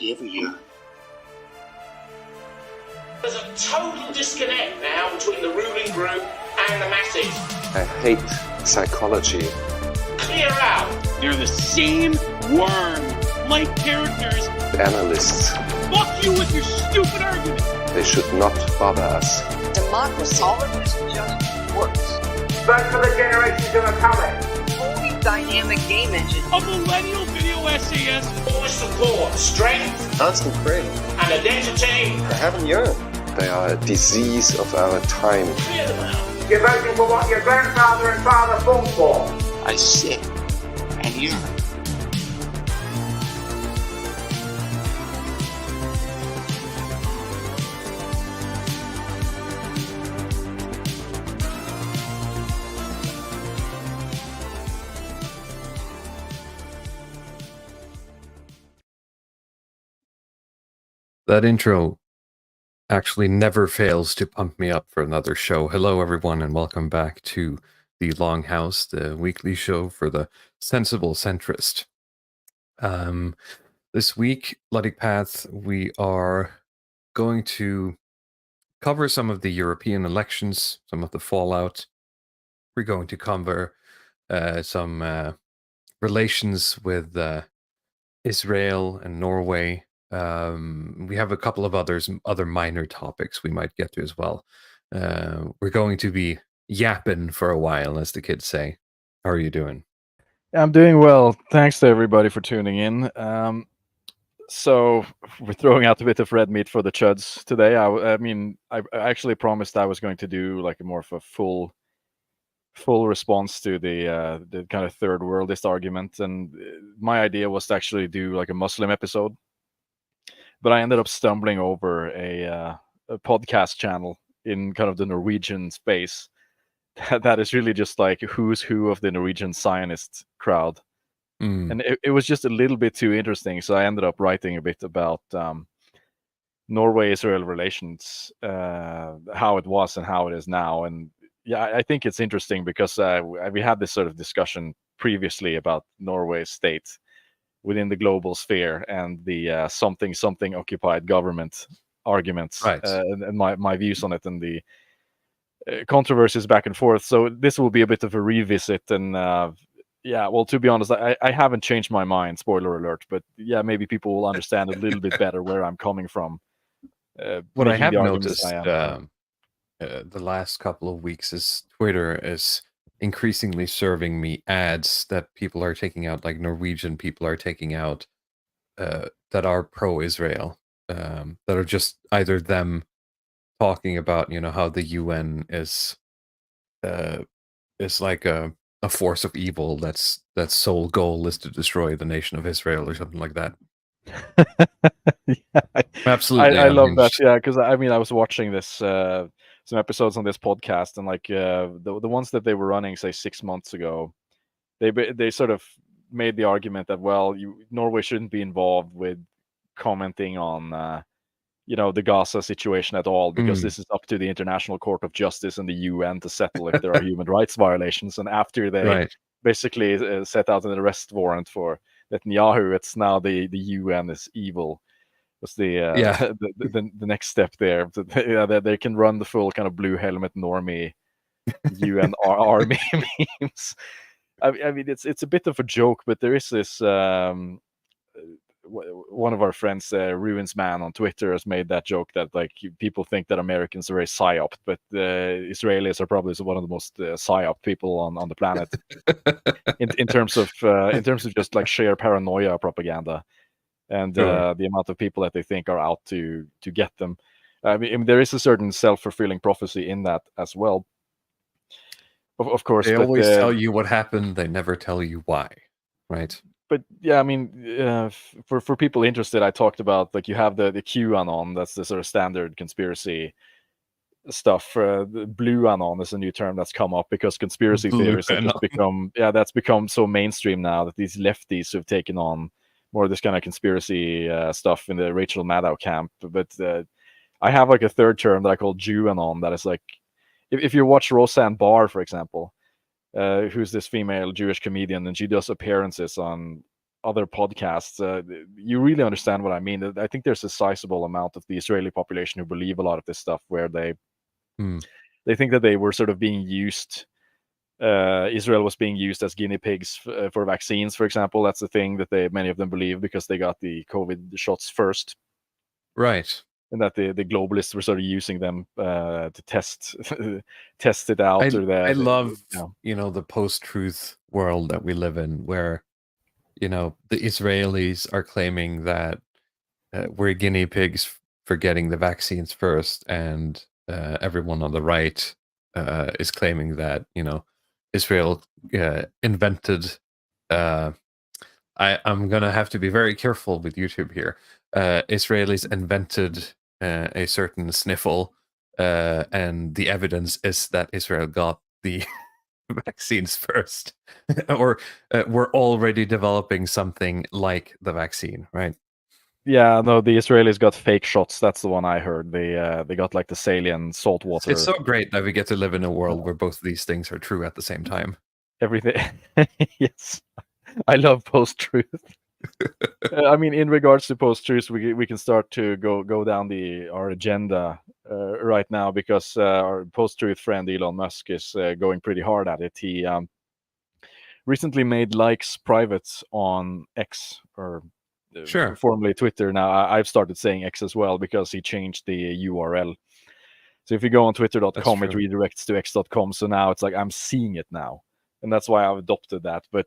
every year. There's a total disconnect now between the ruling group and the masses. I hate psychology. Clear out. They're the same worm-like characters. Analysts. Fuck you with your stupid argument. They should not bother us. Democracy. All of this just works. Vote for the generations who are coming. Fully dynamic game engine. A millennial video essayist. Always support strength, Constant brain. and identity. I haven't yearned. They are a disease of our time. Clear them out. You're voting for what your grandfather and father fought for. I sit and yearn. That intro actually never fails to pump me up for another show. Hello, everyone, and welcome back to the Longhouse, the weekly show for the sensible centrist. This week, Bloody Path, we are going to cover some of the European elections, some of the fallout. We're going to cover some relations with Israel and Norway. We have a couple of other minor topics we might get to as well. We're going to be yapping for a while, as the kids say. How are you doing? I'm doing well. Thanks to everybody for tuning in. So we're throwing out a bit of red meat for the chuds today. I actually promised I was going to do like a more of a full response to the kind of third worldist argument, and my idea was to actually do like a Muslim episode. But I ended up stumbling over a podcast channel in kind of the Norwegian space that is really just like who's who of the Norwegian Zionist crowd. And it was just a little bit too interesting. So I ended up writing a bit about Norway-Israel relations, how it was and how it is now. And yeah, I think it's interesting because we had this sort of discussion previously about Norway's state within the global sphere and the something occupied government arguments, right. And my views on it and the controversies back and forth. So this will be a bit of a revisit. And well, to be honest, I haven't changed my mind, spoiler alert, but yeah, maybe people will understand a little bit better where I'm coming from. What I have noticed the last couple of weeks is Twitter is increasingly serving me ads that people are taking out, like Norwegian people are taking out, that are pro-Israel, that are just either them talking about, how the UN is like a force of evil that's sole goal is to destroy the nation of Israel or something like that. Yeah, absolutely. I love that. Yeah, because I was watching this some episodes on this podcast, and like the ones that they were running, say 6 months ago, they sort of made the argument that Norway shouldn't be involved with commenting on the Gaza situation at all, because this is up to the International Court of Justice and the UN to settle if there are human rights violations. And after they basically set out an arrest warrant for Netanyahu, it's now the UN is evil. Was the next step there? That they can run the full kind of blue helmet normie UN army memes. I mean, it's a bit of a joke, but there is this one of our friends, Ruins Man on Twitter, has made that joke that like people think that Americans are very psyoped, but Israelis are probably one of the most psyoped people on the planet in terms of just like sheer paranoia propaganda. And the amount of people that they think are out to get them. I mean, there is a certain self-fulfilling prophecy in that as well. Of course, they always tell you what happened. They never tell you why, right? But yeah, I mean, for people interested, I talked about like you have the QAnon. That's the sort of standard conspiracy stuff. The Blue Anon is a new term that's come up because conspiracy theories have just become so mainstream now that these lefties have taken on more of this kind of conspiracy stuff in the Rachel Maddow camp. But I have like a third term that I call Jewanon, that is like, if you watch Roseanne Barr, for example, who's this female Jewish comedian, and she does appearances on other podcasts, you really understand what I mean. I think there's a sizable amount of the Israeli population who believe a lot of this stuff, where they think that they were sort of being used. Israel was being used as guinea pigs for vaccines, for example. That's the thing that many of them believe, because they got the COVID shots first, Right. and that the globalists were sort of using them to test it out. I love the post-truth world that we live in, where the Israelis are claiming that we're guinea pigs for getting the vaccines first, and everyone on the right is claiming that Israel invented. I'm gonna have to be very careful with YouTube here. Israelis invented a certain sniffle, and the evidence is that Israel got the vaccines first, or we're already developing something like the vaccine, right? Yeah, no, the Israelis got fake shots. That's the one I heard. They got like the saline salt water. It's so great that we get to live in a world where both these things are true at the same time. Everything. Yes, I love post-truth. I mean, in regards to post-truth, we can start to go down our agenda right now, because our post-truth friend Elon Musk is going pretty hard at it. He recently made likes private on X, or Sure, formerly Twitter. Now I've started saying X as well, because he changed the URL. So if you go on twitter.com, it redirects to x.com. So now it's like I'm seeing it now, and that's why I've adopted that. But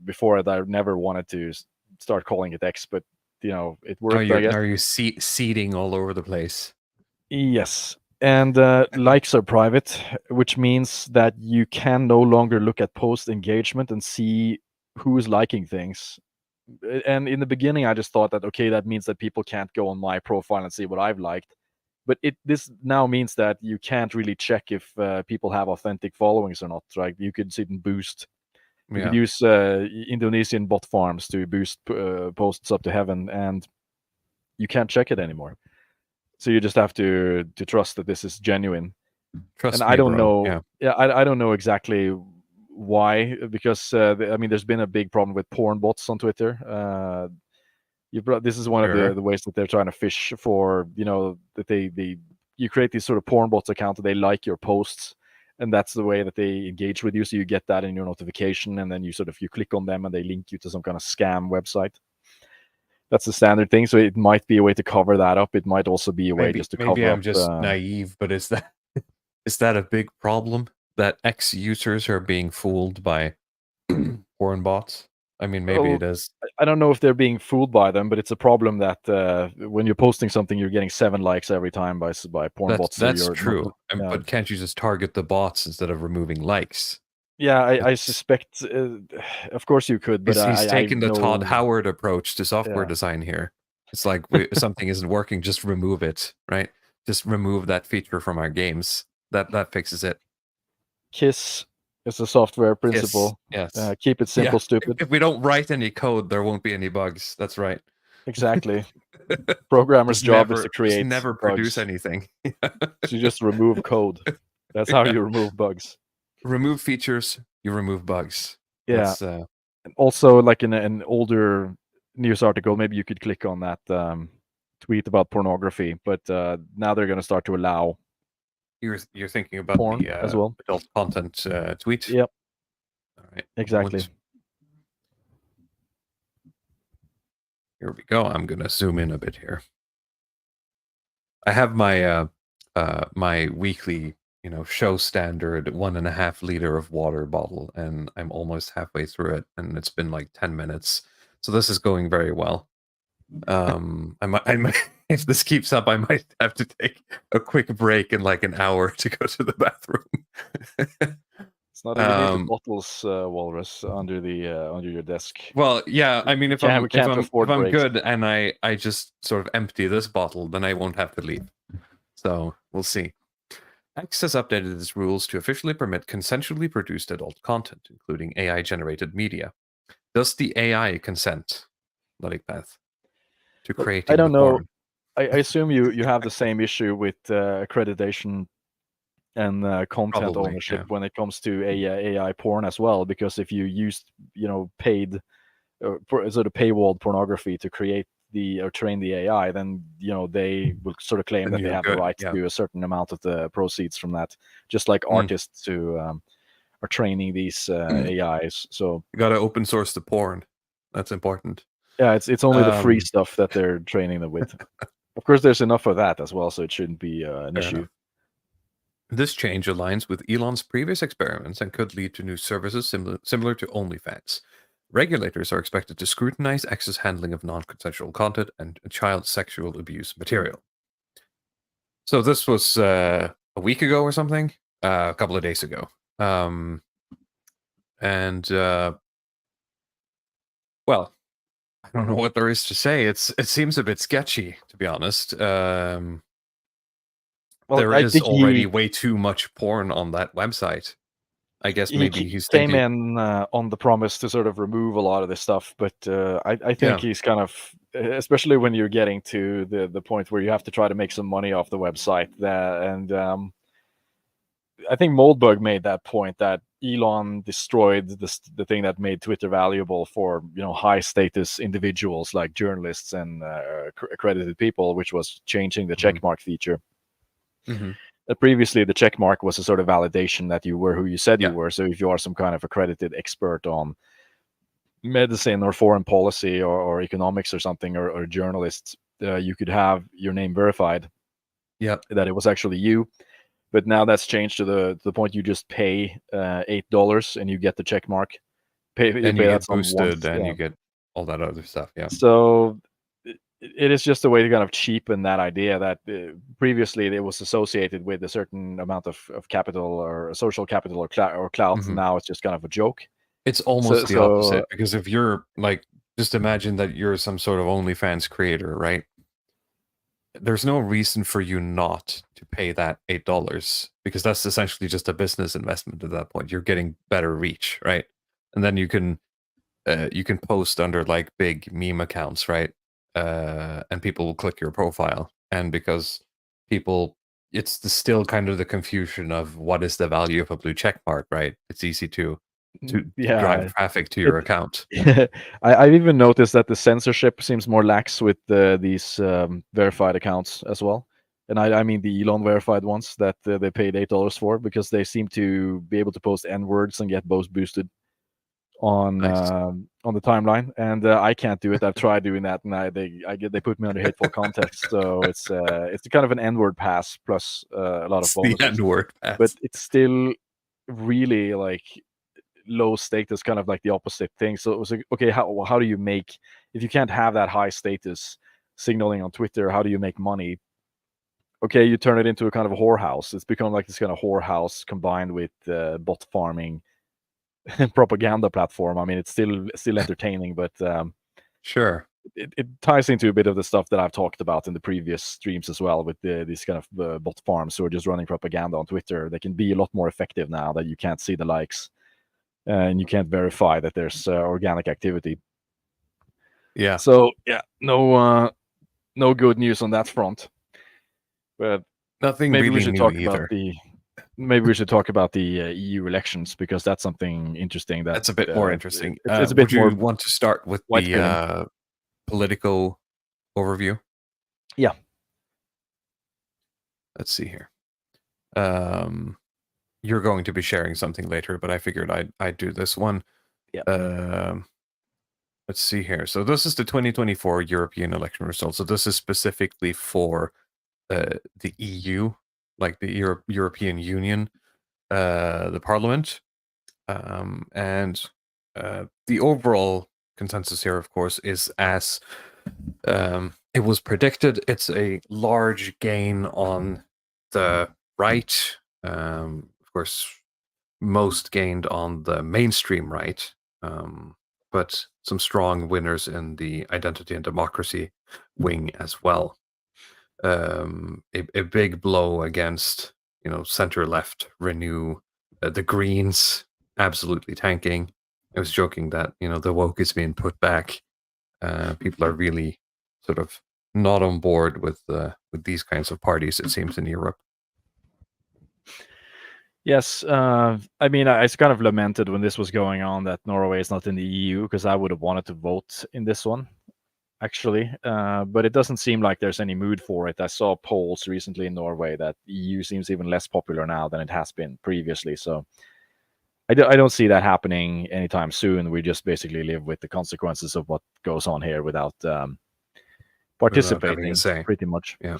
before it, I never wanted to start calling it X, but it worked. I guess. Are you seeding all over the place? Yes. And likes are private, which means that you can no longer look at post engagement and see who is liking things. And in the beginning, I just thought that, okay, that means that people can't go on my profile and see what I've liked. But this now means that you can't really check if people have authentic followings or not, right? You could sit and boost. You could use Indonesian bot farms to boost posts up to heaven, and you can't check it anymore. So you just have to trust that this is genuine. Trust and me, I don't bro. know. Yeah, I don't know exactly why, because I mean, there's been a big problem with porn bots on Twitter. This is one of the ways that they're trying to fish for, that you create these sort of porn bots account that they like your posts, and that's the way that they engage with you. So you get that in your notification, and then you click on them and they link you to some kind of scam website. That's the standard thing. So it might be a way to cover that up. It might also be a way just to cover up. Maybe I'm just naive, but is that a big problem, that X users are being fooled by porn bots? I mean, maybe it is. I don't know if they're being fooled by them, but it's a problem that when you're posting something, you're getting 7 likes every time by porn bots. That's true. But can't you just target the bots instead of removing likes? Yeah, I suspect. Of course you could, but he's taking the Todd Howard approach to software design here. It's like something isn't working, just remove it, right? Just remove that feature from our games. That fixes it. KISS is a software principle. Yes. Keep it simple, stupid. If we don't write any code, there won't be any bugs. That's right. Exactly. Programmer's job is to create. Just never produce anything. So you just remove code. That's how you remove bugs. Remove features, you remove bugs. Yeah. And also, like in an older news article, maybe you could click on that tweet about pornography, but now they're going to start to allow. You're thinking about porn the as well. Adult content tweet. Yep. All right. Exactly. Here we go. I'm going to zoom in a bit here. I have my my weekly, show standard 1.5 liter of water bottle, and I'm almost halfway through it, and it's been like 10 minutes. So this is going very well. I might, if this keeps up, I might have to take a quick break in like an hour to go to the bathroom. It's not even the bottles, Walrus, under your desk. Well, yeah, I mean, if I'm breaks. good and I just sort of empty this bottle, then I won't have to leave. So we'll see. X has updated its rules to officially permit consensually produced adult content, including AI-generated media. Does the AI consent, Path, to creating? I don't know. I assume you have the same issue with accreditation and content ownership when it comes to AI porn as well. Because if you use paid sort of paywalled pornography to create or train the AI, then they will sort of claim Then that they you're have good, the right yeah. to a certain amount of the proceeds from that, just like artists who are training these AIs. So You got to open source the porn. That's important. yeah, it's only the free stuff that they're training them with. Of course, there's enough of that as well, so it shouldn't be an Fair issue. enough. This change aligns with Elon's previous experiments and could lead to new services similar to OnlyFans. Regulators are expected to scrutinize excess handling of non-consensual content and child sexual abuse material. So this was a week ago or something, a couple of days ago. Well, I don't know what there is to say. It seems a bit sketchy, to be honest. There is already way too much porn on that website. I guess maybe he's came thinking... in on the promise to sort of remove a lot of this stuff, but I think he's kind of, especially when you're getting to the point where you have to try to make some money off the website. I think Moldbug made that point that Elon destroyed the thing that made Twitter valuable for high status individuals like journalists and accredited people, which was changing the checkmark feature. Previously, the checkmark was a sort of validation that you were who you said you were. So if you are some kind of accredited expert on medicine or foreign policy or economics or something, or a journalist, you could have your name verified. Yeah, that it was actually you. But now that's changed to the point you just pay $8 and you get the check mark. And you get boosted and you get all that other stuff. Yeah. So it is just a way to kind of cheapen that idea that previously it was associated with a certain amount of capital or social capital or clout. And now it's just kind of a joke. It's almost the opposite, because if you're like, just imagine that you're some sort of OnlyFans creator, right? There's no reason for you not to pay that $8, because that's essentially just a business investment at that point. You're getting better reach, right? And then you can post under like big meme accounts, right? And people will click your profile, and because it's still kind of the confusion of what is the value of a blue check mark, right? It's easy to drive traffic to your account. I've even noticed that the censorship seems more lax with these verified accounts as well. And I mean the Elon verified ones that they paid $8 for, because they seem to be able to post N-words and get both boosted on the timeline. And I can't do it. I've tried doing that, and they put me under hateful context. So it's kind of an N-word pass plus a lot of bonuses. The N-word pass. But it's still really like low status, kind of like the opposite thing. So it was like, okay, how do you make, if you can't have that high status signaling on Twitter, how do you make money? Okay, you turn it into a kind of a whorehouse. It's become like this kind of whorehouse combined with bot farming propaganda platform. I mean, it's still entertaining, but sure, it ties into a bit of the stuff that I've talked about in the previous streams as well, with these kind of bot farms who are just running propaganda on Twitter. They can be a lot more effective now that you can't see the likes. And you can't verify that there's organic activity. Yeah. So yeah, no good news on that front. But nothing. Maybe really we should new talk either. about the EU elections, because that's something interesting. That's a bit more interesting. It's a bit more. Would you want to start with the political overview? Yeah. Let's see here. You're going to be sharing something later, but I figured I'd do this one. Yeah. Let's see here. So this is the 2024 European election results. So this is specifically for the EU, like the European Union, the Parliament, and the overall consensus here, of course, is as it was predicted. It's a large gain on the right. Of course, most gained on the mainstream right, but some strong winners in the identity and democracy wing as well. A big blow against, center left, Renew, the Greens absolutely tanking. I was joking that, the woke is being put back. People are really sort of not on board with these kinds of parties, it seems, in Europe. Yes, I mean, I kind of lamented when this was going on that Norway is not in the EU because I would have wanted to vote in this one, actually. But it doesn't seem like there's any mood for it. I saw polls recently in Norway that EU seems even less popular now than it has been previously. So I don't see that happening anytime soon. We just basically live with the consequences of what goes on here without Without having a participating, say. pretty much. Yeah.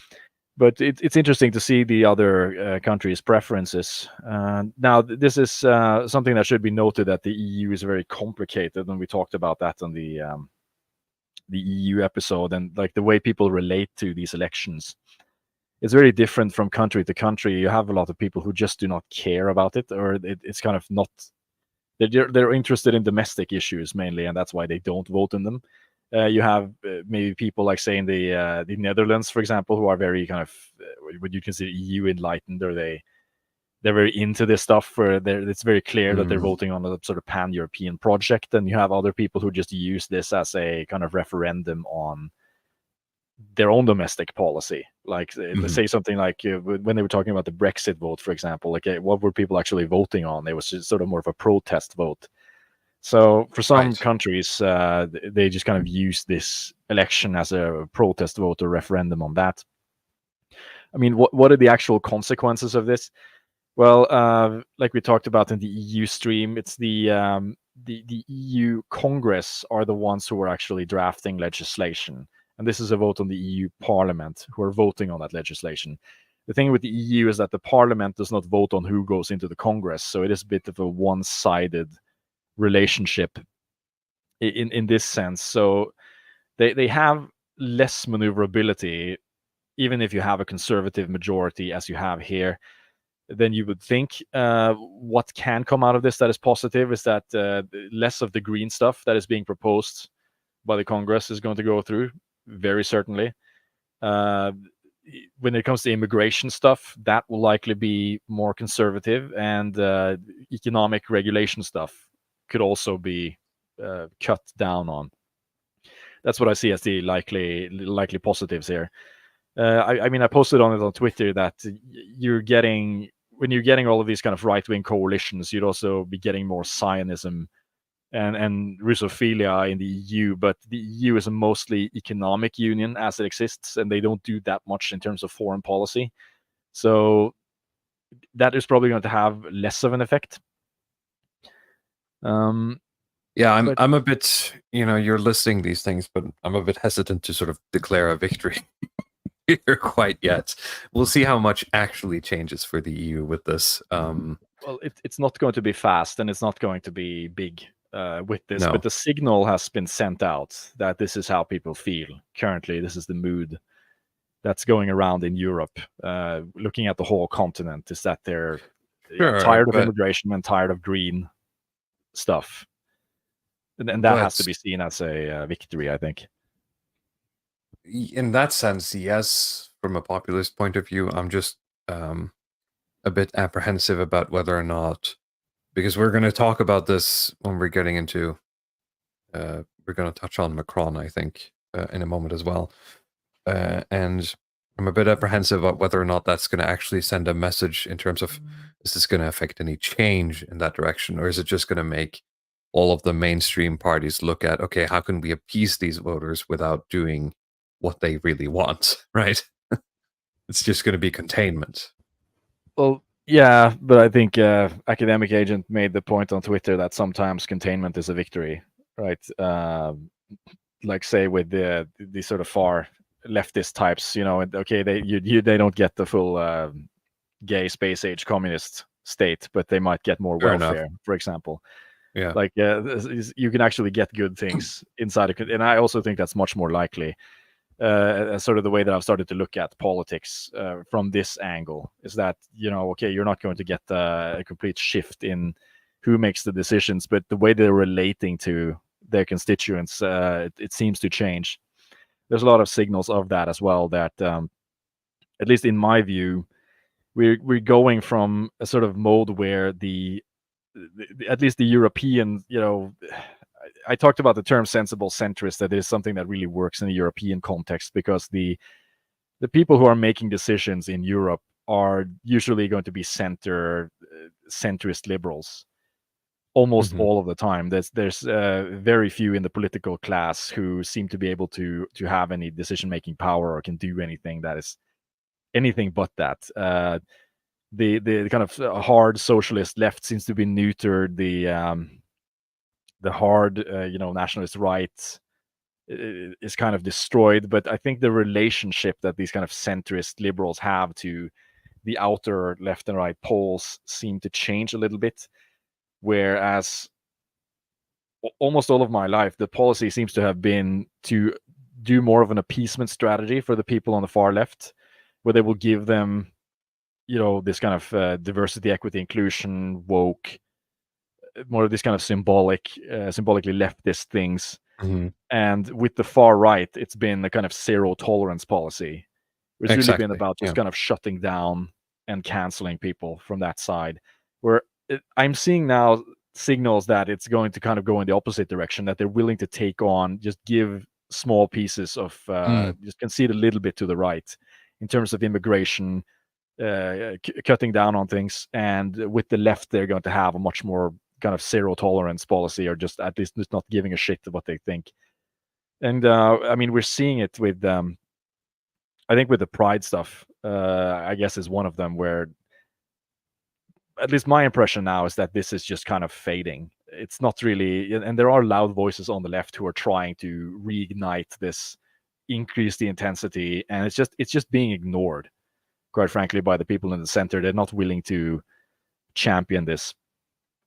But it's interesting to see the other countries' preferences. Now, this is something that should be noted, that the EU is very complicated, and we talked about that on the EU episode, and like the way people relate to these elections. It's very different from country to country. You have a lot of people who just do not care about it, or it's kind of not. They're interested in domestic issues mainly, and that's why they don't vote in them. You have maybe people like, say, in the Netherlands, for example, who are very kind of what you consider EU enlightened, or they're very into this stuff. Where it's very clear that they're voting on a sort of pan-European project, and you have other people who just use this as a kind of referendum on their own domestic policy. Like, let's say something like when they were talking about the Brexit vote, for example, like what were people actually voting on? It was just sort of more of a protest vote. So for some countries, they just kind of use this election as a protest vote or referendum on that. I mean, what are the actual consequences of this? Well, like we talked about in the EU stream, it's the EU Congress are the ones who are actually drafting legislation. And this is a vote on the EU Parliament, who are voting on that legislation. The thing with the EU is that the Parliament does not vote on who goes into the Congress, so it is a bit of a one-sided relationship in this sense. So they have less maneuverability, even if you have a conservative majority, as you have here, than you would think. What can come out of this that is positive is that less of the green stuff that is being proposed by the Congress is going to go through, very certainly. When it comes to immigration stuff, that will likely be more conservative, and economic regulation stuff could also be cut down on. That's what I see as the likely positives here. I mean, I posted on it on Twitter that when you're getting all of these kind of right-wing coalitions, you'd also be getting more Zionism and Russophilia in the EU. But the EU is a mostly economic union as it exists, and they don't do that much in terms of foreign policy. So that is probably going to have less of an effect. Yeah, I'm a bit, you're listing these things, but I'm a bit hesitant to sort of declare a victory here quite yet. We'll see how much actually changes for the EU with this. Well, it's not going to be fast, and it's not going to be big with this, No. but the signal has been sent out that this is how people feel currently. This is the mood that's going around in Europe, looking at the whole continent, is that they're tired of immigration and tired of green stuff. And that has to be seen as a victory, I think. In that sense, yes, from a populist point of view, I'm just a bit apprehensive about whether or not, because we're going to talk about this when we're getting into, we're going to touch on Macron, I think, in a moment as well. And I'm a bit apprehensive about whether or not that's going to actually send a message in terms of, is this going to affect any change in that direction, or is it just going to make all of the mainstream parties look at, okay, how can we appease these voters without doing what they really want, right? It's just going to be containment. Well, yeah, but I think Academic Agent made the point on Twitter that sometimes containment is a victory, right? Like, say, with the sort of far leftist types, okay, they don't get the full gay space age communist state, but they might get more welfare, for example. Yeah, like you can actually get good things inside and I also think that's much more likely. Sort of the way that I've started to look at politics from this angle is that, okay, you're not going to get a complete shift in who makes the decisions, but the way they're relating to their constituents, it seems to change. There's a lot of signals of that as well, that at least in my view, we're going from a sort of mode where at least the European, I talked about the term sensible centrist, that is something that really works in the European context, because the people who are making decisions in Europe are usually going to be center centrist liberals almost Mhm. all of the time. There's very few in the political class who seem to be able to have any decision-making power or can do anything that is anything but that. The kind of hard socialist left seems to be neutered. The hard nationalist right is kind of destroyed. But I think the relationship that these kind of centrist liberals have to the outer left and right poles seem to change a little bit. Whereas almost all of my life, the policy seems to have been to do more of an appeasement strategy for the people on the far left, where they will give them, this kind of diversity, equity, inclusion, woke, more of this kind of symbolically leftist things. Mhm. And with the far right, it's been a kind of zero tolerance policy. It's really been Exactly, about just yeah. kind of shutting down and canceling people from that side. Where I'm seeing now signals that it's going to kind of go in the opposite direction, that they're willing to take on, just give small pieces of, just concede a little bit to the right in terms of immigration, cutting down on things. And with the left, they're going to have a much more kind of zero tolerance policy, or just at least not giving a shit of what they think. And I mean, we're seeing it with, I think with the pride stuff, I guess is one of them, where at least my impression now is that this is just kind of fading. It's not really, and there are loud voices on the left who are trying to reignite this, increase the intensity, and it's just being ignored, quite frankly, by the people in the center. They're not willing to champion this.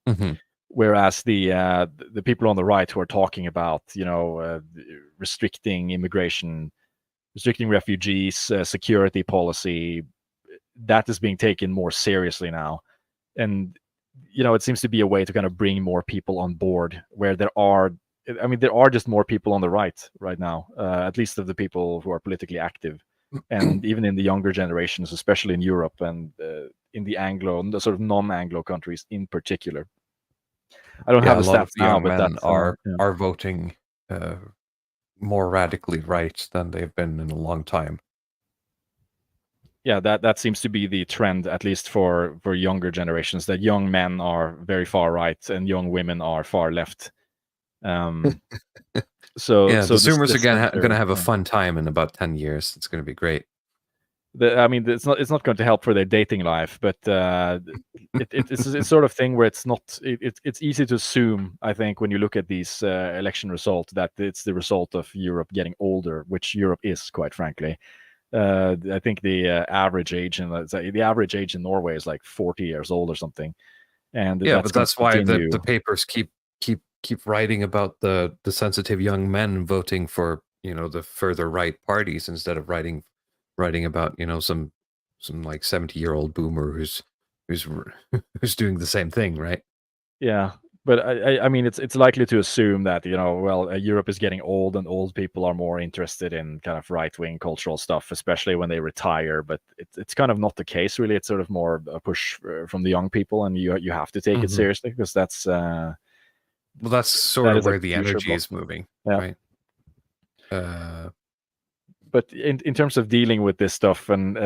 Mhm. Whereas the people on the right who are talking about, restricting immigration, restricting refugees, security policy, that is being taken more seriously now. And it seems to be a way to kind of bring more people on board, where there are just more people on the right now, at least of the people who are politically active, and even in the younger generations, especially in Europe and in the sort of non-Anglo countries in particular. I don't have Yeah, a the lot stats of the now, young but men that's are voting more radically right than they've been in a long time. yeah, that seems to be the trend, at least for younger generations, that young men are very far right and young women are far left. So Yeah, the this Zoomers are gonna center, have a fun time in about 10 years. It's gonna be great. it's not going to help for their dating life, but it's a sort of thing where it's easy to assume, I think, when you look at these election results, that it's the result of Europe getting older, which Europe is, quite frankly. I think the average age in Norway is like 40 years old or something, and Yeah, that's but going that's to why continue. the papers keep writing about the sensitive young men voting for the further right parties, instead of writing about some like 70-year-old boomer who's who's doing the same thing, right? Yeah, but I mean, it's likely to assume that Europe is getting old, and old people are more interested in kind of right-wing cultural stuff, especially when they retire. But it's kind of not the case, really. It's sort of more a push from the young people, and you have to take it Mhm. seriously, because that's Well, that's sort that of is like where the the future energy bloc. is moving, Yeah. right? Uh, But in terms of dealing with this stuff, and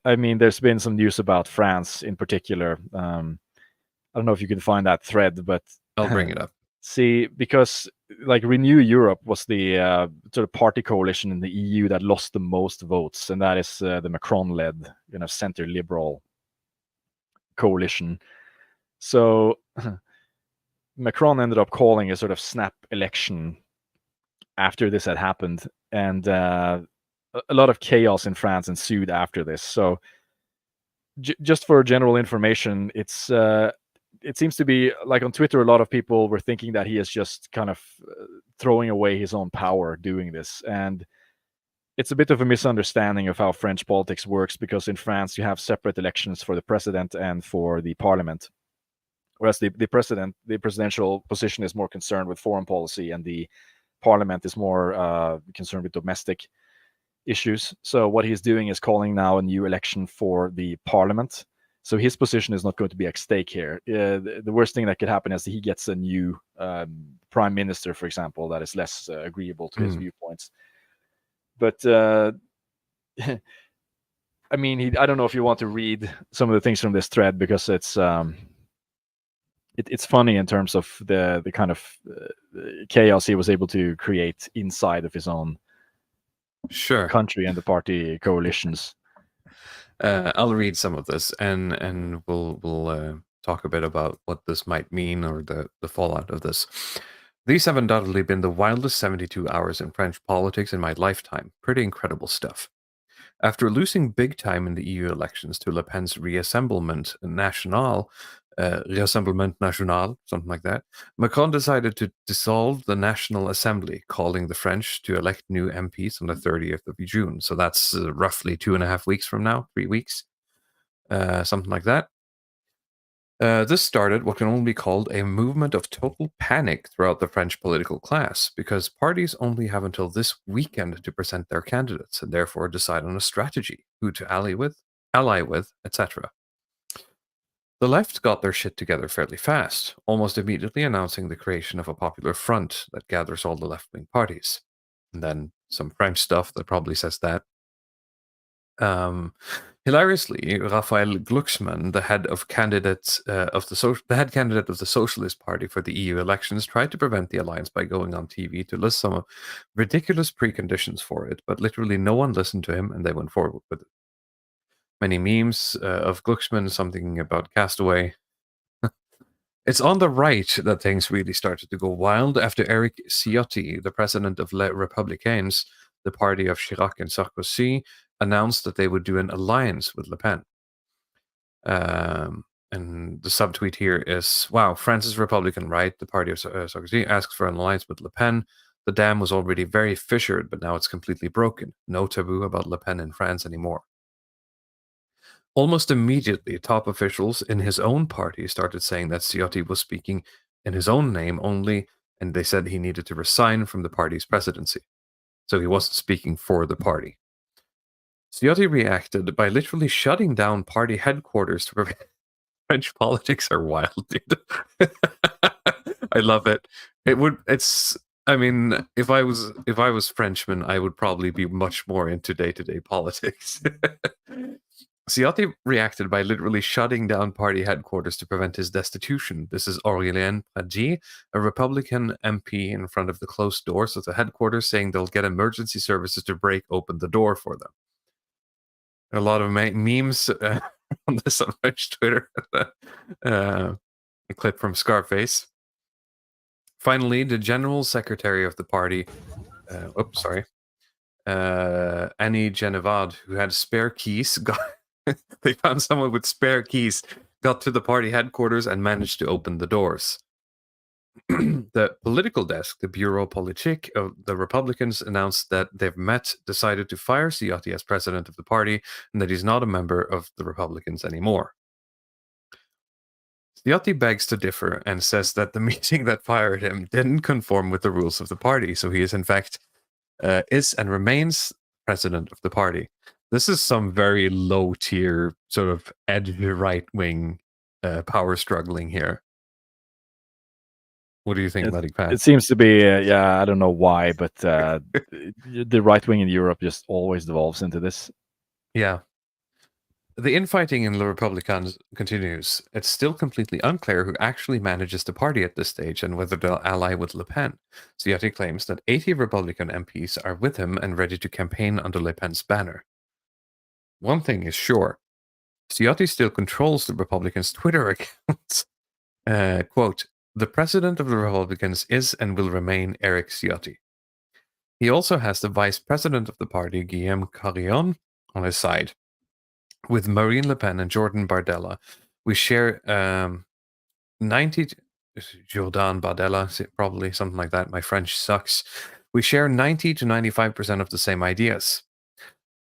I mean, there's been some news about France in particular. I don't know if you can find that thread, but I'll bring it up. see, because like Renew Europe was the sort of party coalition in the EU that lost the most votes, and that is the Macron-led, center liberal coalition. So Macron ended up calling a sort of snap election after this had happened, and a lot of chaos in France ensued after this. So just for general information, it seems to be like on Twitter, a lot of people were thinking that he is just kind of throwing away his own power doing this. And it's a bit of a misunderstanding of how French politics works, because in France, you have separate elections for the president and for the parliament. Whereas the presidential position is more concerned with foreign policy, and the parliament is more concerned with domestic issues. So what he's doing is calling now a new election for the parliament. So his position is not going to be at stake here. The worst thing that could happen is that he gets a new prime minister, for example, that is less agreeable to his viewpoints. But I mean, I don't know if you want to read some of the things from this thread, because it's funny in terms of the kind of chaos he was able to create inside of his own country and the party coalitions. I'll read some of this, and we'll talk a bit about what this might mean, or the fallout of this. These have undoubtedly been the wildest 72 hours in French politics in my lifetime. Pretty incredible stuff. After losing big time in the EU elections to Le Pen's Rassemblement National, something like that, Macron decided to dissolve the National Assembly, calling the French to elect new MPs on the 30th of June. So that's roughly 2.5 weeks from now, 3 weeks, something like that. This started what can only be called a movement of total panic throughout the French political class, because parties only have until this weekend to present their candidates and therefore decide on a strategy, who to ally with, etc. The left got their shit together fairly fast, almost immediately announcing the creation of a popular front that gathers all the left-wing parties. And then some French stuff that probably says that. Hilariously, Raphael Glucksmann, the head candidate of the Socialist Party for the EU elections, tried to prevent the alliance by going on TV to list some ridiculous preconditions for it, but literally no one listened to him, and they went forward with it. Many memes of Glucksmann, something about Castaway. It's on the right that things really started to go wild after Eric Ciotti, the president of Les Républicains, the party of Chirac and Sarkozy, announced that they would do an alliance with Le Pen. And the subtweet here is, wow, France's Republican right, the party of Sarkozy, asks for an alliance with Le Pen. The dam was already very fissured, but now it's completely broken. No taboo about Le Pen in France anymore. Almost immediately, top officials in his own party started saying that Ciotti was speaking in his own name only, and they said he needed to resign from the party's presidency. So he wasn't speaking for the party. Ciotti reacted by literally shutting down party headquarters to prevent. French politics are wild, dude. I love it. I mean, if I was Frenchman, I would probably be much more into day-to-day politics. Ciotti reacted by literally shutting down party headquarters to prevent his destitution. This is Aurélien Pradier, a Republican MP, in front of the closed doors of the headquarters, saying they'll get emergency services to break open the door for them. A lot of memes on this on French Twitter. A clip from Scarface. Finally, the general secretary of the party, Annie Genevad, who had spare keys, they found someone with spare keys, got to the party headquarters and managed to open the doors. The political desk, the Bureau Politique of the Republicans, announced that they've decided to fire Ciotti as president of the party, and that he's not a member of the Republicans anymore. Ciotti begs to differ and says that the meeting that fired him didn't conform with the rules of the party, so he is in fact is and remains president of the party. This is some very low tier sort of edge right wing power struggling here. What do you think, Matic Pat? It seems to be, I don't know why, but the right wing in Europe just always devolves into this. Yeah. The infighting in the Republicans continues. It's still completely unclear who actually manages the party at this stage and whether they'll ally with Le Pen. Ciotti claims that 80 Republican MPs are with him and ready to campaign under Le Pen's banner. One thing is sure, Ciotti still controls the Republicans' Twitter accounts. Quote, the president of the Republicans is and will remain Eric Ciotti. He also has the vice president of the party, Guillaume Carillon, on his side. With Marine Le Pen and Jordan Bardella, we share 90... Jordan Bardella, probably, something like that. My French sucks. We share 90 to 95% of the same ideas.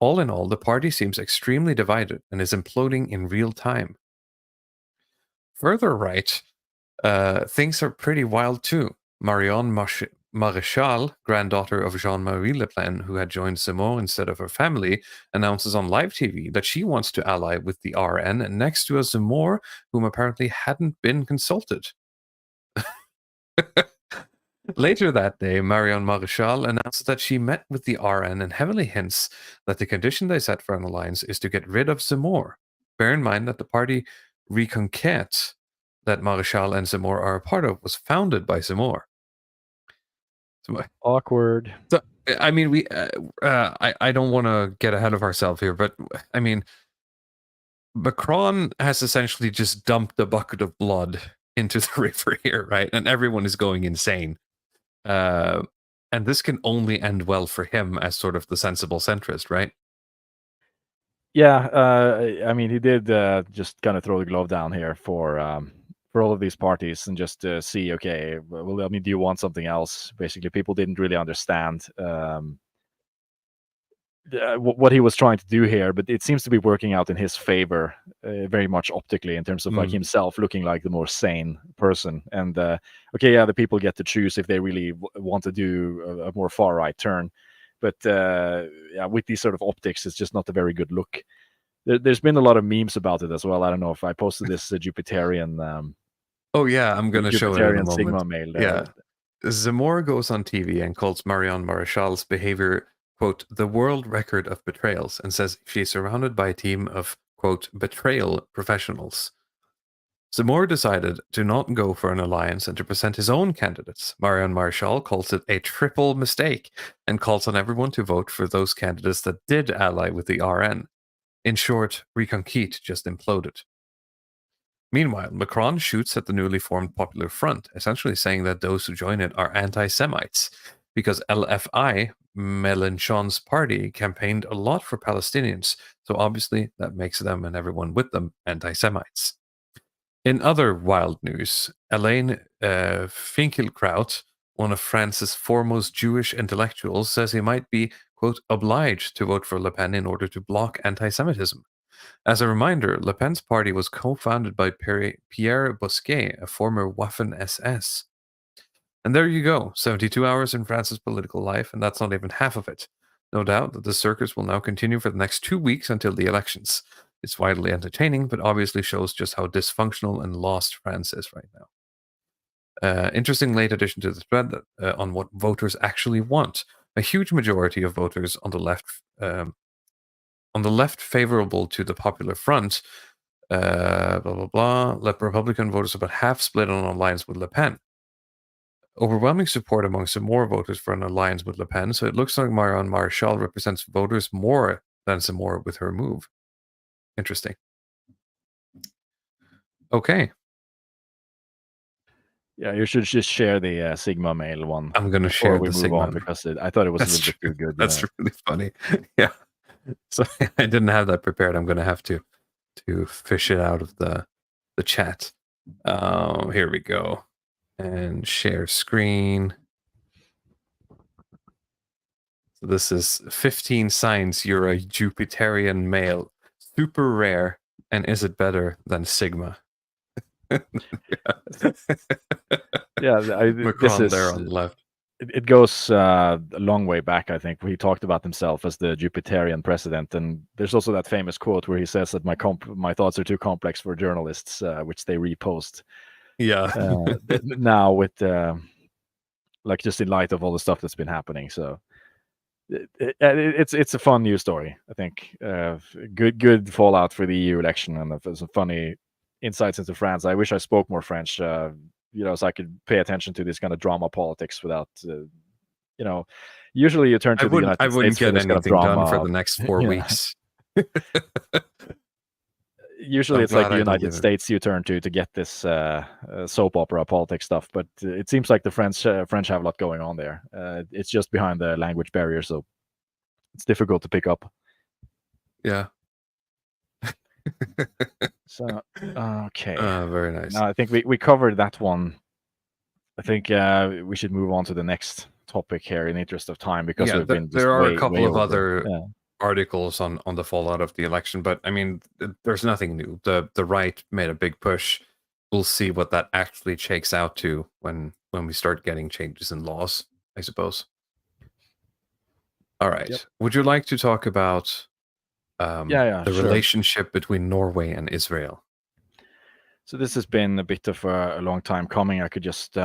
All in all, the party seems extremely divided and is imploding in real time. Further right, things are pretty wild too. Marion Maréchal, granddaughter of Jean-Marie Le Pen, who had joined Zemmour instead of her family, announces on live TV that she wants to ally with the RN next to a Zemmour whom apparently hadn't been consulted. Later that day, Marion Maréchal announced that she met with the RN and heavily hints that the condition they set for an alliance is to get rid of Zemmour. Bear in mind that the party Reconquête that Maréchal and Zemmour are a part of was founded by Zemmour. Awkward. So, I mean, I don't want to get ahead of ourselves here, but I mean, Macron has essentially just dumped a bucket of blood into the river here, right? And everyone is going insane. And this can only end well for him as sort of the sensible centrist, right? Yeah, I mean, he did just kind of throw the glove down here for all of these parties and just see, okay, well, I mean, do you want something else? Basically, people didn't really understand what he was trying to do here, but it seems to be working out in his favor very much optically in terms of like himself looking like the more sane person. And okay, yeah, the people get to choose if they really want to do a more far right turn, but yeah, with these sort of optics, it's just not a very good look. There's been a lot of memes about it as well. I don't know if I posted this Jupiterian. Oh yeah, I'm going to show it in a moment. Sigma mail. Yeah, Zemmour goes on TV and calls Marion Maréchal's behavior, quote, the world record of betrayals, and says she's surrounded by a team of, quote, betrayal professionals. Zemmour decided to not go for an alliance and to present his own candidates. Marion Maréchal calls it a triple mistake and calls on everyone to vote for those candidates that did ally with the RN. In short, Reconquête just imploded. Meanwhile, Macron shoots at the newly formed Popular Front, essentially saying that those who join it are anti-Semites, because LFI, Mélenchon's party, campaigned a lot for Palestinians, so obviously that makes them and everyone with them anti-Semites. In other wild news, Alain Finkielkraut, one of France's foremost Jewish intellectuals, says he might be, quote, obliged to vote for Le Pen in order to block anti-Semitism. As a reminder, Le Pen's party was co-founded by Pierre Bosquet, a former Waffen-SS. And there you go, 72 hours in France's political life, and that's not even half of it. No doubt that the circus will now continue for the next 2 weeks until the elections. It's widely entertaining, but obviously shows just how dysfunctional and lost France is right now. Interesting late addition to the thread on what voters actually want. A huge majority of voters on the left favorable to the Popular Front, blah, blah, blah, Republican voters about half split on an alliance with Le Pen. Overwhelming support among some more voters for an alliance with Le Pen, so it looks like Marion Maréchal represents voters more than some more with her move. Interesting. Okay. Yeah, you should just share the Sigma mail one. I'm going to share the Sigma one because I thought it was a little bit too good. That's really funny. Yeah. So I didn't have that prepared. I'm going to have to fish it out of the chat. Here we go. And share screen. So this is 15 signs you're a Jupiterian male. Super rare. And is it better than Sigma? Yeah, Macron there on the left. It goes a long way back, I think, where he talked about himself as the Jupiterian president. And there's also that famous quote where he says that my thoughts are too complex for journalists, which they repost. Yeah. Now with like just in light of all the stuff that's been happening. So it's a fun news story, I think. Good fallout for the EU election, and some funny insights into France. I wish I spoke more French, so I could pay attention to this kind of drama politics without, usually you turn to the United States. I wouldn't get anything done for the next 4 weeks. Usually it's like the United States you turn to get this soap opera politics stuff, but it seems like the French have a lot going on there. It's just behind the language barrier, so it's difficult to pick up. Yeah. So okay. Very nice. Now I think we covered that one. I think we should move on to the next topic here in the interest of time, because there are a couple of other articles on the fallout of the election, but I mean, there's nothing new. The right made a big push. We'll see what that actually shakes out to when we start getting changes in laws, I suppose. All right. Yep. Would you like to talk about the relationship between Norway and Israel? So this has been a bit of a long time coming. I could just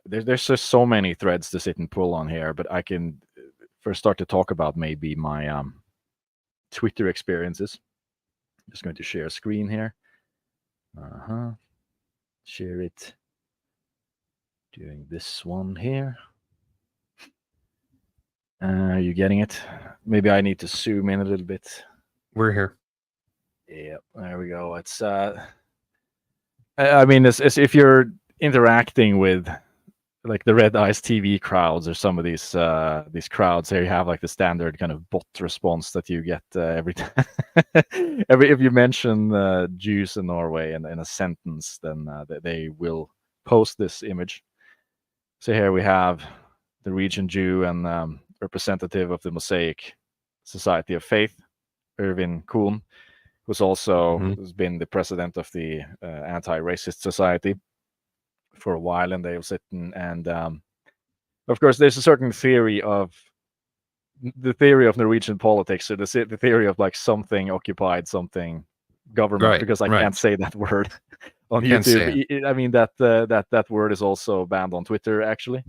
there's just so many threads to sit and pull on here, but I can first start to talk about maybe my Twitter experiences. Just going to share a screen here. Share it. Doing this one here. Are you getting it? Maybe I need to zoom in a little bit. We're here. Yeah, there we go. It's I mean, it's if you're interacting with like the Red Eyes TV crowds or some of these crowds here, you have like the standard kind of bot response that you get every time. If you mention Jews in Norway in a sentence, then they will post this image. So here we have the Norwegian Jew and representative of the Mosaic Society of Faith, Irving Kohn, who's also has been the president of the Anti-Racist Society for a while, and they've sitting and of course there's a certain theory of Norwegian politics, or the theory of like something occupied something government, because I can't say that word on YouTube. I mean that word is also banned on Twitter actually.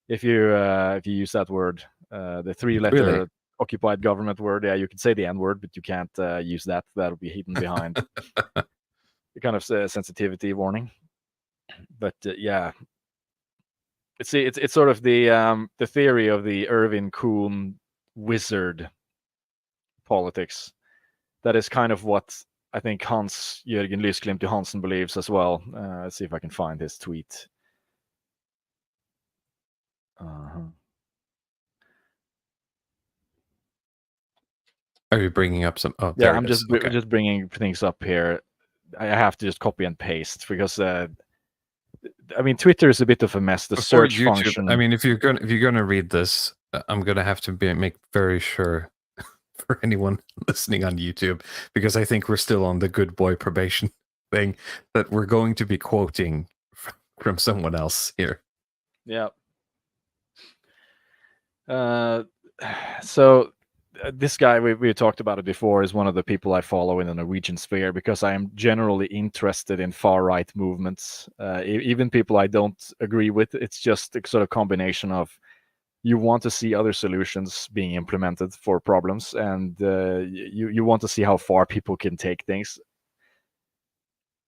If you use that word, the 3-letter occupied government word, yeah, you can say the N word, but you can't use that. That'll be hidden behind the kind of sensitivity warning. But yeah, it's sort of the theory of the Irving Kohn wizard politics. That is kind of what I think Hans Jørgen Lysglimt Johansen believes as well. Let's see if I can find his tweet. Are you bringing up some? Oh, yeah, I'm just bringing things up here. I have to just copy and paste because I mean, Twitter is a bit of a mess. The search function. I mean, if you're gonna read this, I'm gonna have to make very sure for anyone listening on YouTube, because I think we're still on the good boy probation thing, that we're going to be quoting from someone else here. Yeah. So this guy, we talked about it before, is one of the people I follow in the Norwegian sphere, because I am generally interested in far-right movements, even people I don't agree with. It's just a sort of combination of you want to see other solutions being implemented for problems, and you want to see how far people can take things.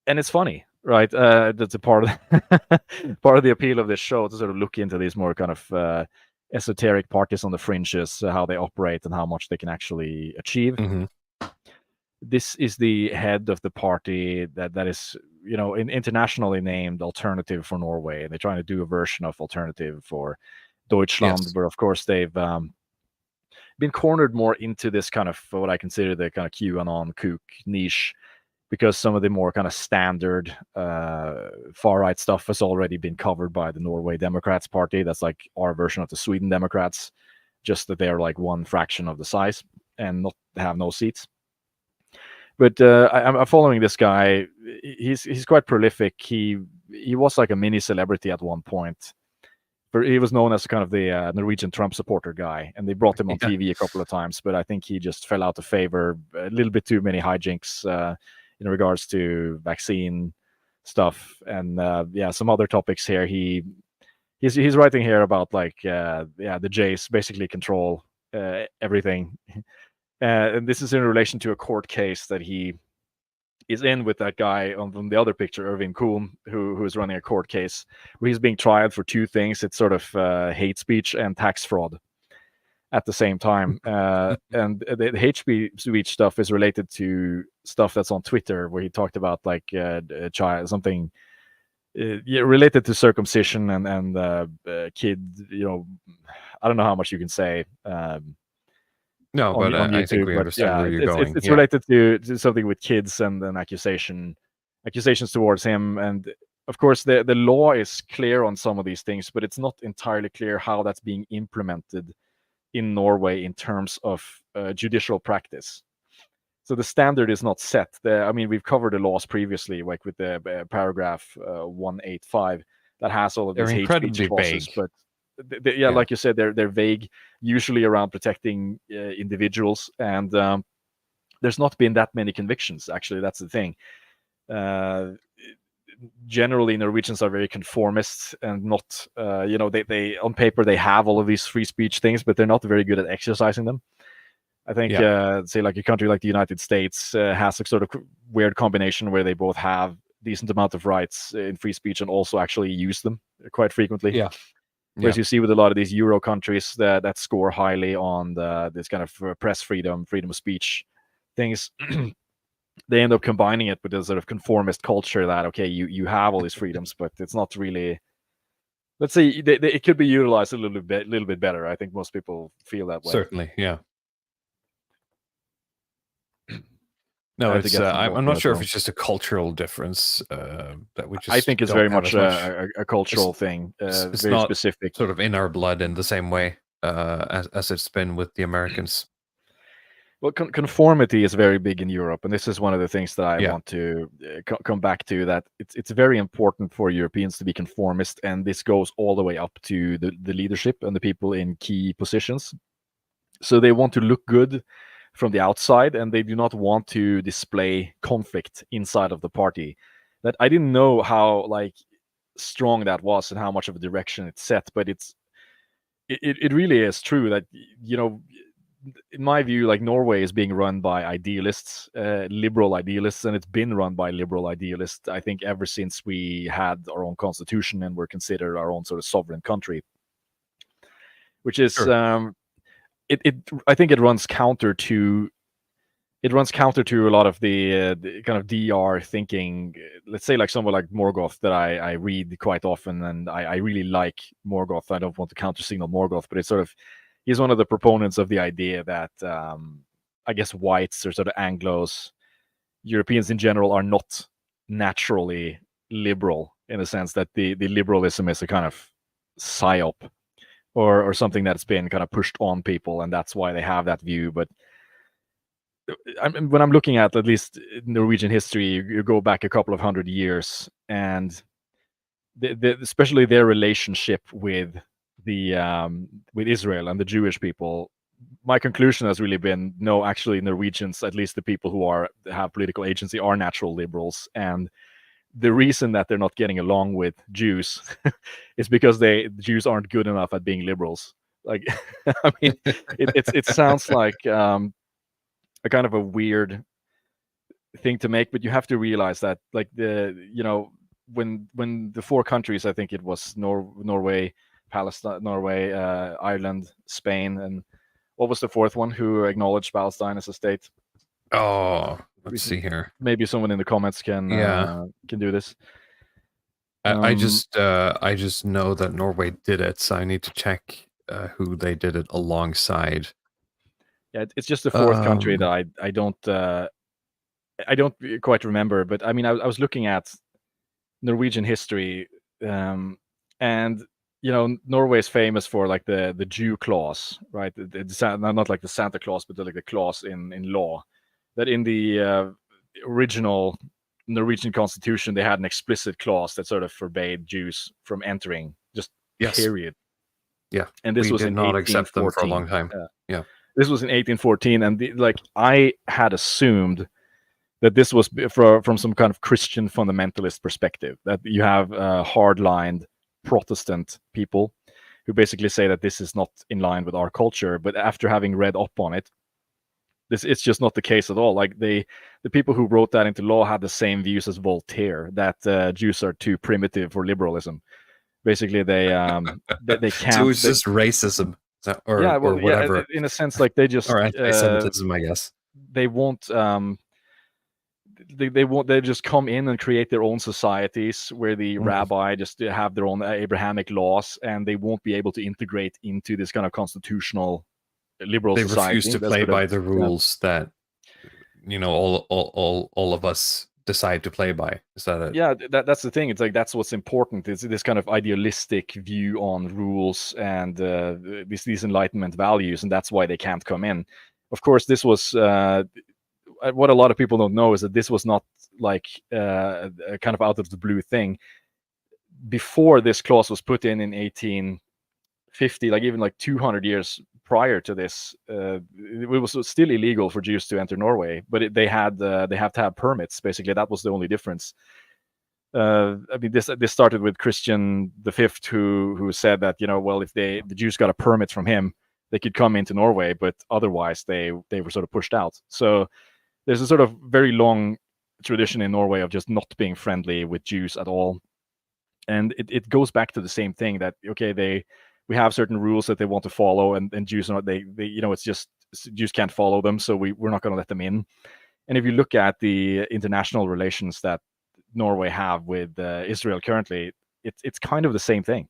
And it's funny, right? That's a part of the appeal of this show, to sort of look into these more kind of esoteric parties on the fringes, how they operate and how much they can actually achieve. This is the head of the party that is, internationally named Alternative for Norway, and they're trying to do a version of Alternative for Deutschland, where of course they've been cornered more into this kind of what I consider the kind of QAnon kook niche, because some of the more kind of standard far-right stuff has already been covered by the Norway Democrats Party. That's like our version of the Sweden Democrats, just that they're like one fraction of the size and not have no seats. But I'm following this guy. He's quite prolific. He was like a mini celebrity at one point. He was known as kind of the Norwegian Trump supporter guy, and they brought him on TV a couple of times, but I think he just fell out of favor. A little bit too many hijinks in regards to vaccine stuff and some other topics here. He's writing here about like the Jays basically control everything, and this is in relation to a court case that he is in with that guy on the other picture, Irving Kohn, who is running a court case where he's being tried for two things. It's sort of hate speech and tax fraud at the same time. And the hate speech stuff is related to stuff that's on Twitter, where he talked about like a child, something related to circumcision and kid, I don't know how much you can say. No, but on YouTube, I think we understand where you're going. It's related to something with kids and then accusations towards him. And of course, the law is clear on some of these things, but it's not entirely clear how that's being implemented in Norway in terms of judicial practice. So the standard is not set. We've covered the laws previously, like with the paragraph 185 that has all of these hate speech clauses, but like you said, they're vague, usually around protecting individuals, and there's not been that many convictions. Actually, that's the thing. generally Norwegians are very conformist and not, they on paper they have all of these free speech things, but they're not very good at exercising them. I think, say like a country like the United States has a sort of weird combination where they both have decent amount of rights in free speech and also actually use them quite frequently. Yeah. Whereas you see with a lot of these Euro countries that score highly on this kind of press freedom of speech things, they end up combining it with a sort of conformist culture that, okay, you have all these freedoms, but it's not really, let's say, it could be utilized a little bit better. I think most people feel that way. Certainly, yeah. No, it's. I'm not sure if it's just a cultural difference that we just. I think it's very much a cultural thing. It's very not specific, sort of in our blood in the same way as it's been with the Americans. Well, conformity is very big in Europe, and this is one of the things that I want to come back to. That it's very important for Europeans to be conformist, and this goes all the way up to the leadership and the people in key positions. So they want to look good from the outside, and they do not want to display conflict inside of the party. That I didn't know how strong that was and how much of a direction it set, but it really is true that, in my view, Norway is being run by idealists, liberal idealists, and it's been run by liberal idealists, I think, ever since we had our own constitution and were considered our own sort of sovereign country, which is I think it runs counter to a lot of the kind of DR thinking. Let's say someone like Morgoth that I read quite often, and I really like Morgoth. I don't want to counter signal Morgoth, but it's sort of, he's one of the proponents of the idea that I guess whites or sort of Anglos, Europeans in general, are not naturally liberal, in the sense that the liberalism is a kind of psyop or something that's been kind of pushed on people, and that's why they have that view. But when I'm looking at least Norwegian history, you go back a couple of 100 years, and especially their relationship with Israel and the Jewish people, my conclusion has really been, no, actually Norwegians, at least the people who have political agency, are natural liberals, and the reason that they're not getting along with Jews is because the Jews aren't good enough at being liberals. I mean, it sounds like a kind of a weird thing to make, but you have to realize that when the four countries, I think it was Norway, Palestine, Norway, Ireland, Spain, and what was the fourth one who acknowledged Palestine as a state? Oh, let's see here. Maybe someone in the comments can do this. I just know that Norway did it, so I need to check who they did it alongside. Yeah, it's just the fourth country that I don't quite remember. But I mean, I was looking at Norwegian history, and Norway is famous for the Jew clause, right? Not like the Santa Claus, but the clause in law. That in the original Norwegian constitution, they had an explicit clause that sort of forbade Jews from entering, just period. Yeah, and this was did in not accept them for a long time. This was in 1814, and I had assumed that this was from some kind of Christian fundamentalist perspective, that you have hard-lined Protestant people who basically say that this is not in line with our culture. But after having read up on it, it's just not the case at all. The people who wrote that into law had the same views as Voltaire, that Jews are too primitive for liberalism. Basically, they can't. So it's just racism, or whatever. Yeah, in a sense, they just or anti-Semitism, I guess. They won't. They just come in and create their own societies where the rabbi just have their own Abrahamic laws, and they won't be able to integrate into this kind of constitutional liberal society. They refuse to play by the rules that all of us decide to play by. Is that it? Yeah, that's the thing. It's that's what's important. It's this kind of idealistic view on rules and these Enlightenment values, and that's why they can't come in. Of course, this was what a lot of people don't know is that this was not a kind of out of the blue thing. Before this clause was put in 1850, even 200 years prior to this, it was still illegal for Jews to enter Norway, but they have to have permits. Basically, that was the only difference. I mean, this started with Christian V, who said that, well, if the Jews got a permit from him, they could come into Norway, but otherwise they were sort of pushed out. So there's a sort of very long tradition in Norway of just not being friendly with Jews at all. And it goes back to the same thing that, okay, we have certain rules that they want to follow, and Jews are not, they it's just Jews can't follow them, so we're not going to let them in. And if you look at the international relations that Norway have with Israel currently, it's kind of the same thing.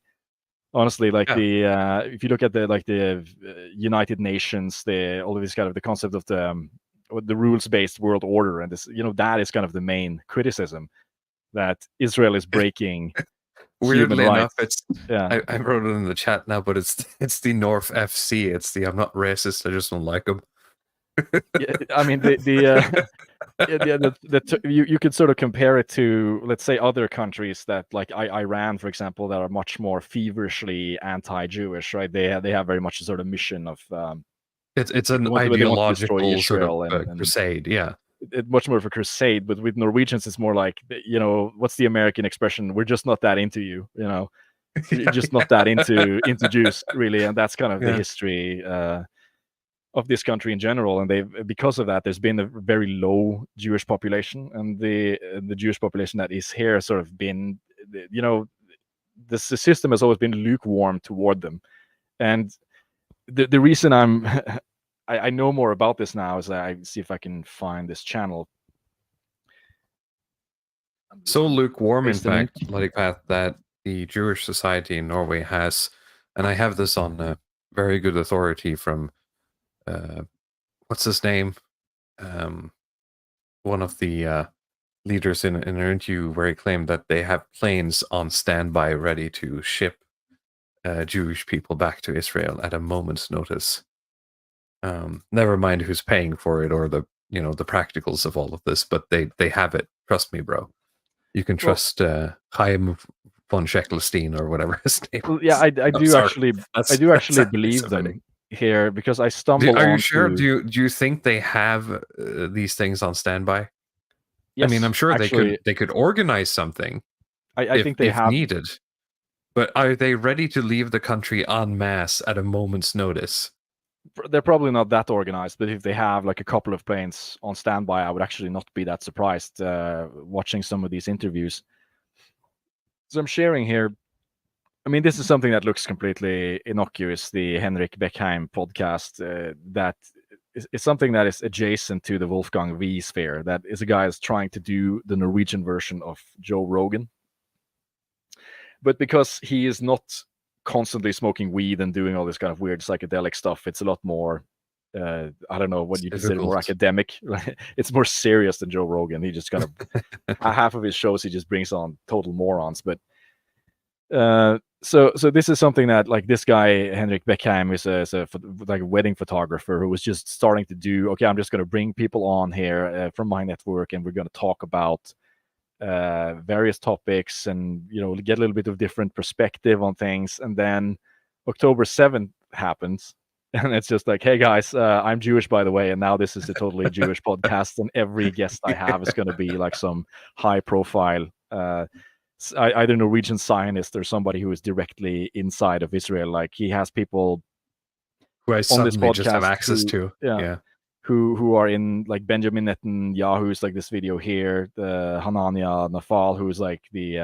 Honestly, like if you look at the United Nations, all of this kind of the concept of the rules-based world order, and this, that is kind of the main criticism, that Israel is breaking. Weirdly enough, rights. I wrote it in the chat now, but it's the North FC. It's the I'm not racist, I just don't like them. Yeah, I mean you could sort of compare it to, let's say, other countries that, like Iran, for example, that are much more feverishly anti-Jewish, right? They have very much a sort of mission of it's an ideological sort of crusade, yeah. Much more of a crusade, but with Norwegians, it's more like, what's the American expression? We're just not that into you, You're just not that into Jews, really, and that's kind of the history of this country in general. And because of that, there's been a very low Jewish population, and the Jewish population that is here sort of been, the system has always been lukewarm toward them. And the reason I know more about this now is I see if I can find this channel. So lukewarm, in fact, Bloody Path, that the Jewish society in Norway has, and I have this on very good authority from, what's his name? One of the leaders in an interview where he claimed that they have planes on standby ready to ship Jewish people back to Israel at a moment's notice. Never mind who's paying for it or the practicals of all of this, but they have it. Trust me, bro. You can trust Chaim von Sheckelstein or whatever his name is. Yeah, I do actually believe them here, because I stumbled. Are you sure? Do you think they have these things on standby? Yes, I mean, I'm sure they could organize something. I think they have needed. But are they ready to leave the country en masse at a moment's notice? They're probably not that organized, but if they have like a couple of planes on standby, I would actually not be that surprised watching some of these interviews. So I'm sharing here. I mean, this is something that looks completely innocuous, the Henrik Beckheim podcast, that is something that is adjacent to the Wolfgang V sphere. That is a guy that's trying to do the Norwegian version of Joe Rogan. But because he is not constantly smoking weed and doing all this kind of weird psychedelic stuff, it's a lot more, I don't know what you consider more academic. It's more serious than Joe Rogan. He just kind of, half of his shows, he just brings on total morons. But so this is something that, like, this guy, Henrik Beckheim, is a wedding photographer who was just starting to do, okay, I'm just going to bring people on here from my network, and we're going to talk about various topics and get a little bit of different perspective on things. And then October 7th happens, and it's just like, hey guys, I'm Jewish, by the way, and now this is a totally Jewish podcast, and every guest I have is going to be like some high profile either Norwegian Zionist or somebody who is directly inside of Israel. Like, he has people who I on this podcast just have access to who are in, like, Benjamin Netanyahu's, like this video here, the Hanania Nafal, who's like the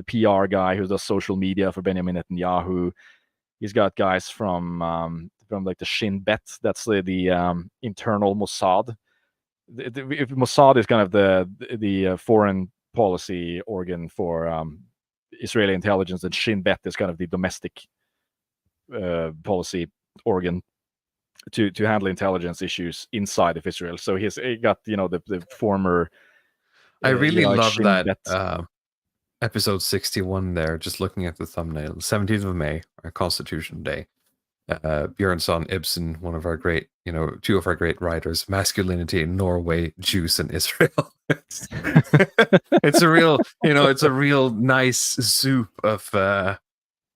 PR guy who does social media for Benjamin Netanyahu. He's got guys from like the Shin Bet, that's the internal Mossad. Mossad is kind of the foreign policy organ for Israeli intelligence, and Shin Bet is kind of the domestic policy organ to handle intelligence issues inside of Israel. So he got the former. I really love that episode 61 there. Just looking at the thumbnail, 17th of May, our Constitution Day. Björnson, Ibsen, one of our great, two of our great writers, masculinity in Norway, Jews and Israel. It's a real, it's a real nice soup of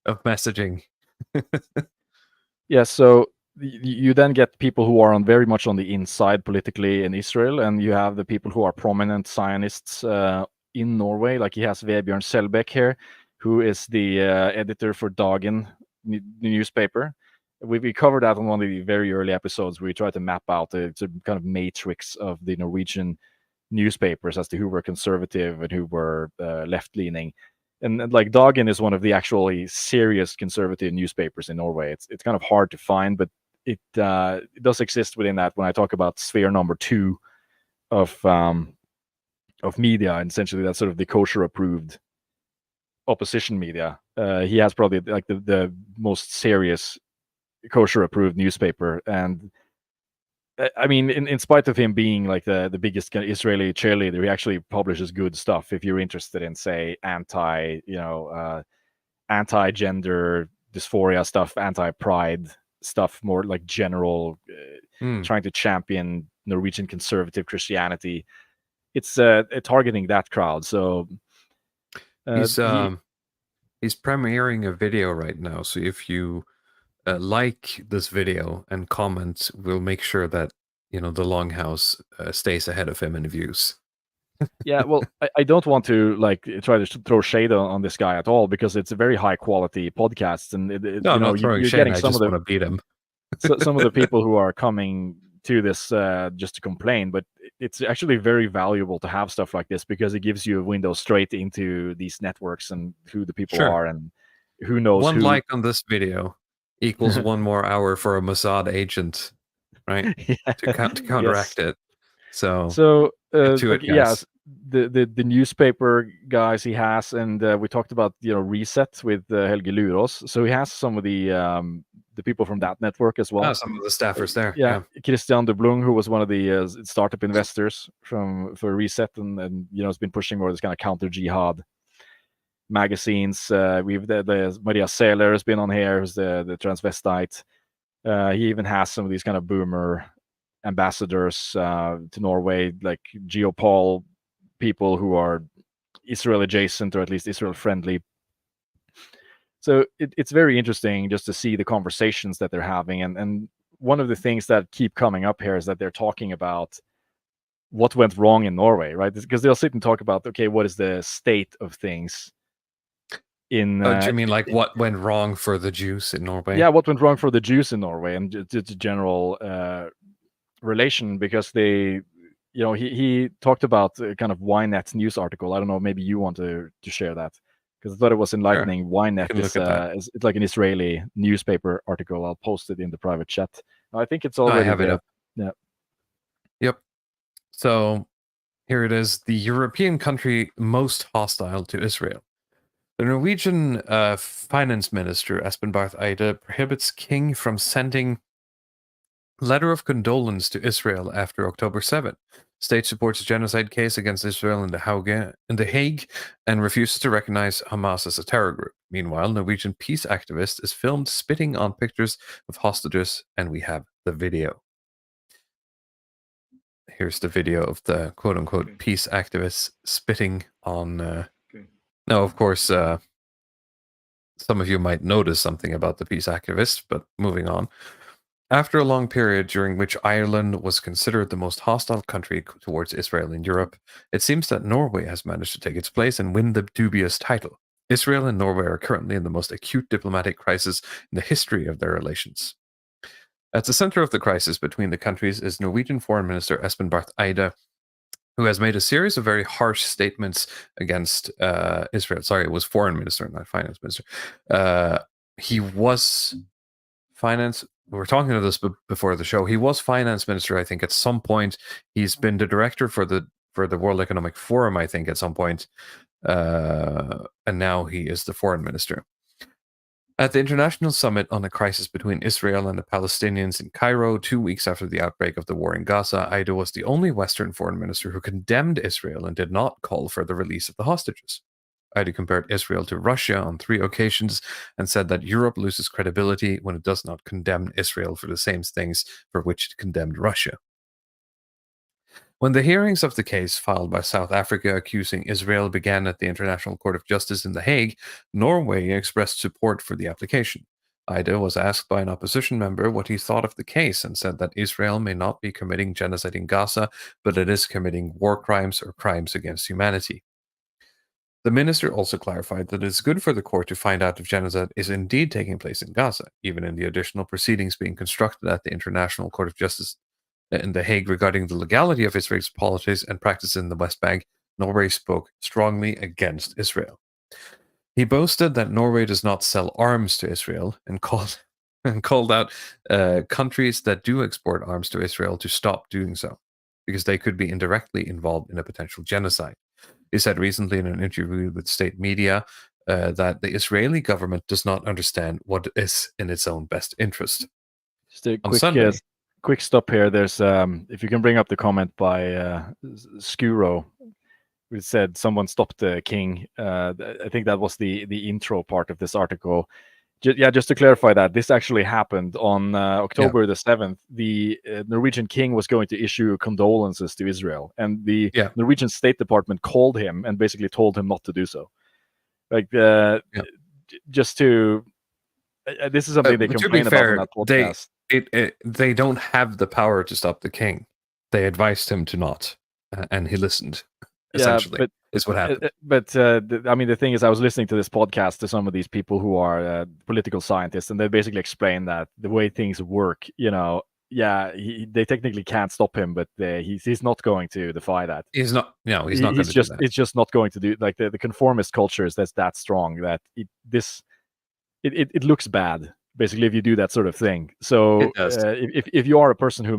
messaging. Yeah. So you then get people who are very much on the inside politically in Israel, and you have the people who are prominent Zionists in Norway. Like he has Vebjørn Selbekk here, who is the editor for Dagen, the newspaper. We covered that on one of the very early episodes where we tried to map out the kind of matrix of the Norwegian newspapers as to who were conservative and who were left-leaning. And like Dagen is one of the actually serious conservative newspapers in Norway. It's kind of hard to find, but it does exist within that. When I talk about sphere number 2 of media, and essentially that's sort of the kosher-approved opposition media. He has probably like the most serious kosher-approved newspaper, and I mean, in spite of him being like the biggest Israeli cheerleader, he actually publishes good stuff. If you're interested in, say, anti-gender dysphoria stuff, anti-pride stuff, more like general, trying to champion Norwegian conservative Christianity, it's targeting that crowd. So he's premiering a video right now. So if you like this video and comment, we'll make sure that the Longhouse stays ahead of him in views. Yeah, well, I don't want to like try to throw shade on this guy at all, because it's a very high quality podcast, and no, I'm not throwing shade. I just want to beat him. Some of the people who are coming to this just to complain, but it's actually very valuable to have stuff like this, because it gives you a window straight into these networks and who the people are, and who knows. One like on this video equals 1 more hour for a Mossad agent, right? To counteract it. So yes, the newspaper guys he has, and we talked about Reset with Helge Lurås. So he has some of the people from that network as well. Some of the staffers there. Yeah. Christian de Blung, who was one of the startup investors for Reset, and has been pushing more this kind of counter jihad magazines. We've the Maria Seler has been on here, who's the transvestite. He even has some of these kind of boomer ambassadors to Norway, like Geopol people who are Israel adjacent, or at least Israel friendly. So it's very interesting just to see the conversations that they're having. And one of the things that keep coming up here is that they're talking about what went wrong in Norway, right? Because they'll sit and talk about, okay, what is the state of things in... do you mean like what went wrong for the Jews in Norway? Yeah, what went wrong for the Jews in Norway, and it's a general relation, because they... he talked about a kind of Ynet news article. I don't know, maybe you want to share that, because I thought it was enlightening. Sure. Ynet is it's like an Israeli newspaper article. I'll post it in the private chat. I think it's already I have it up. Yeah. Yep. So here it is. The European country most hostile to Israel. The Norwegian finance minister, Espen Barth Eide, prohibits King from sending letter of condolence to Israel after October 7. State supports a genocide case against Israel in the Hague and refuses to recognize Hamas as a terror group. Meanwhile, Norwegian peace activist is filmed spitting on pictures of hostages, and we have the video. Here's the video of the quote-unquote peace activists spitting on... Now, of course, some of you might notice something about the peace activists, but moving on. After a long period during which Ireland was considered the most hostile country towards Israel in Europe, it seems that Norway has managed to take its place and win the dubious title. Israel and Norway are currently in the most acute diplomatic crisis in the history of their relations. At the center of the crisis between the countries is Norwegian Foreign Minister Espen Barth Eide, who has made a series of very harsh statements against Israel. Sorry, it was Foreign Minister, not Finance Minister. He was finance... We were talking about this before the show. He was finance minister, I think, at some point. He's been the director for the World Economic Forum, I think, at some point. And now he is the foreign minister. At the International Summit on the crisis between Israel and the Palestinians in Cairo, 2 weeks after the outbreak of the war in Gaza, Eide was the only Western foreign minister who condemned Israel and did not call for the release of the hostages. Eide compared Israel to Russia on 3 occasions and said that Europe loses credibility when it does not condemn Israel for the same things for which it condemned Russia. When the hearings of the case filed by South Africa accusing Israel began at the International Court of Justice in The Hague, Norway expressed support for the application. Eide was asked by an opposition member what he thought of the case and said that Israel may not be committing genocide in Gaza, but it is committing war crimes or crimes against humanity. The minister also clarified that it's good for the court to find out if genocide is indeed taking place in Gaza, even in the additional proceedings being constructed at the International Court of Justice in The Hague regarding the legality of Israel's policies and practices in the West Bank. Norway spoke strongly against Israel. He boasted that Norway does not sell arms to Israel and called out countries that do export arms to Israel to stop doing so, because they could be indirectly involved in a potential genocide. He said recently in an interview with state media that the Israeli government does not understand what is in its own best interest. Just a On Sunday, quick stop here. There's if you can bring up the comment by Skuro, which said someone stopped the king. I think that was the intro part of this article. Just to clarify that, this actually happened on October the 7th. The Norwegian king was going to issue condolences to Israel, and the Norwegian State Department called him and basically told him not to do so. Like, just to... this is something they complain about on that podcast. They don't have the power to stop the king. They advised him to not, and he listened. Essentially, is what happened. I mean, the thing is, I was listening to this podcast to some of these people who are political scientists, and they basically explain that the way things work, they technically can't stop him, but he's not going to defy that. He's not. No, he's not. It's just not going to do. Like the conformist culture is that strong that it looks bad. Basically, if you do that sort of thing. So if you are a person who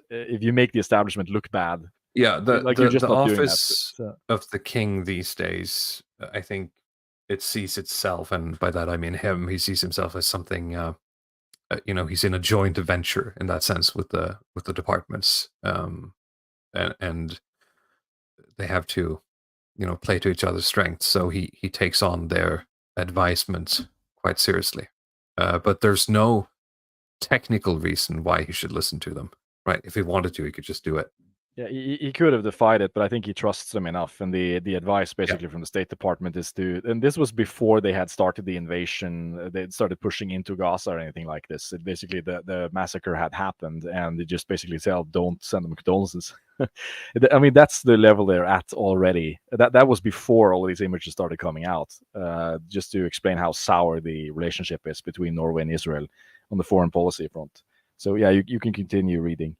if you make the establishment look bad. Yeah, the office of the king these days, I think it sees itself, and by that I mean him. He sees himself as something, he's in a joint venture in that sense with the departments, and they have to, play to each other's strengths. So he takes on their advisement quite seriously, but there's no technical reason why he should listen to them. Right? If he wanted to, he could just do it. Yeah, he could have defied it, but I think he trusts them enough. And the advice basically from the State Department is to, and this was before they had started the invasion, they had started pushing into Gaza or anything like this. Basically, the massacre had happened, and they just basically said, don't send them condolences. I mean, that's the level they're at already. That was before all of these images started coming out, just to explain how sour the relationship is between Norway and Israel on the foreign policy front. So yeah, you can continue reading.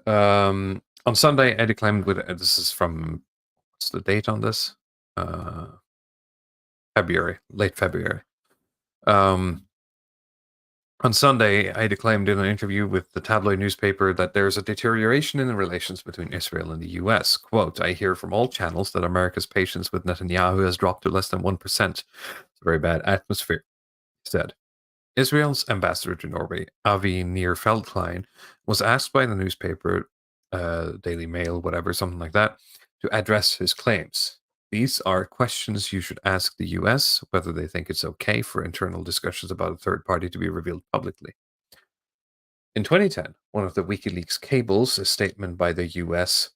On Sunday, Eddie claimed this is from, what's the date on this? February, late February. On Sunday, Eddie claimed in an interview with the tabloid newspaper that there's a deterioration in the relations between Israel and the US. Quote, I hear from all channels that America's patience with Netanyahu has dropped to less than 1%. It's a very bad atmosphere, he said. Israel's ambassador to Norway, Avi Nir-Feldklein, was asked by the newspaper, Daily Mail, whatever, something like that, to address his claims. These are questions you should ask the US, whether they think it's okay for internal discussions about a third party to be revealed publicly. In 2010, one of the WikiLeaks cables, a statement by the US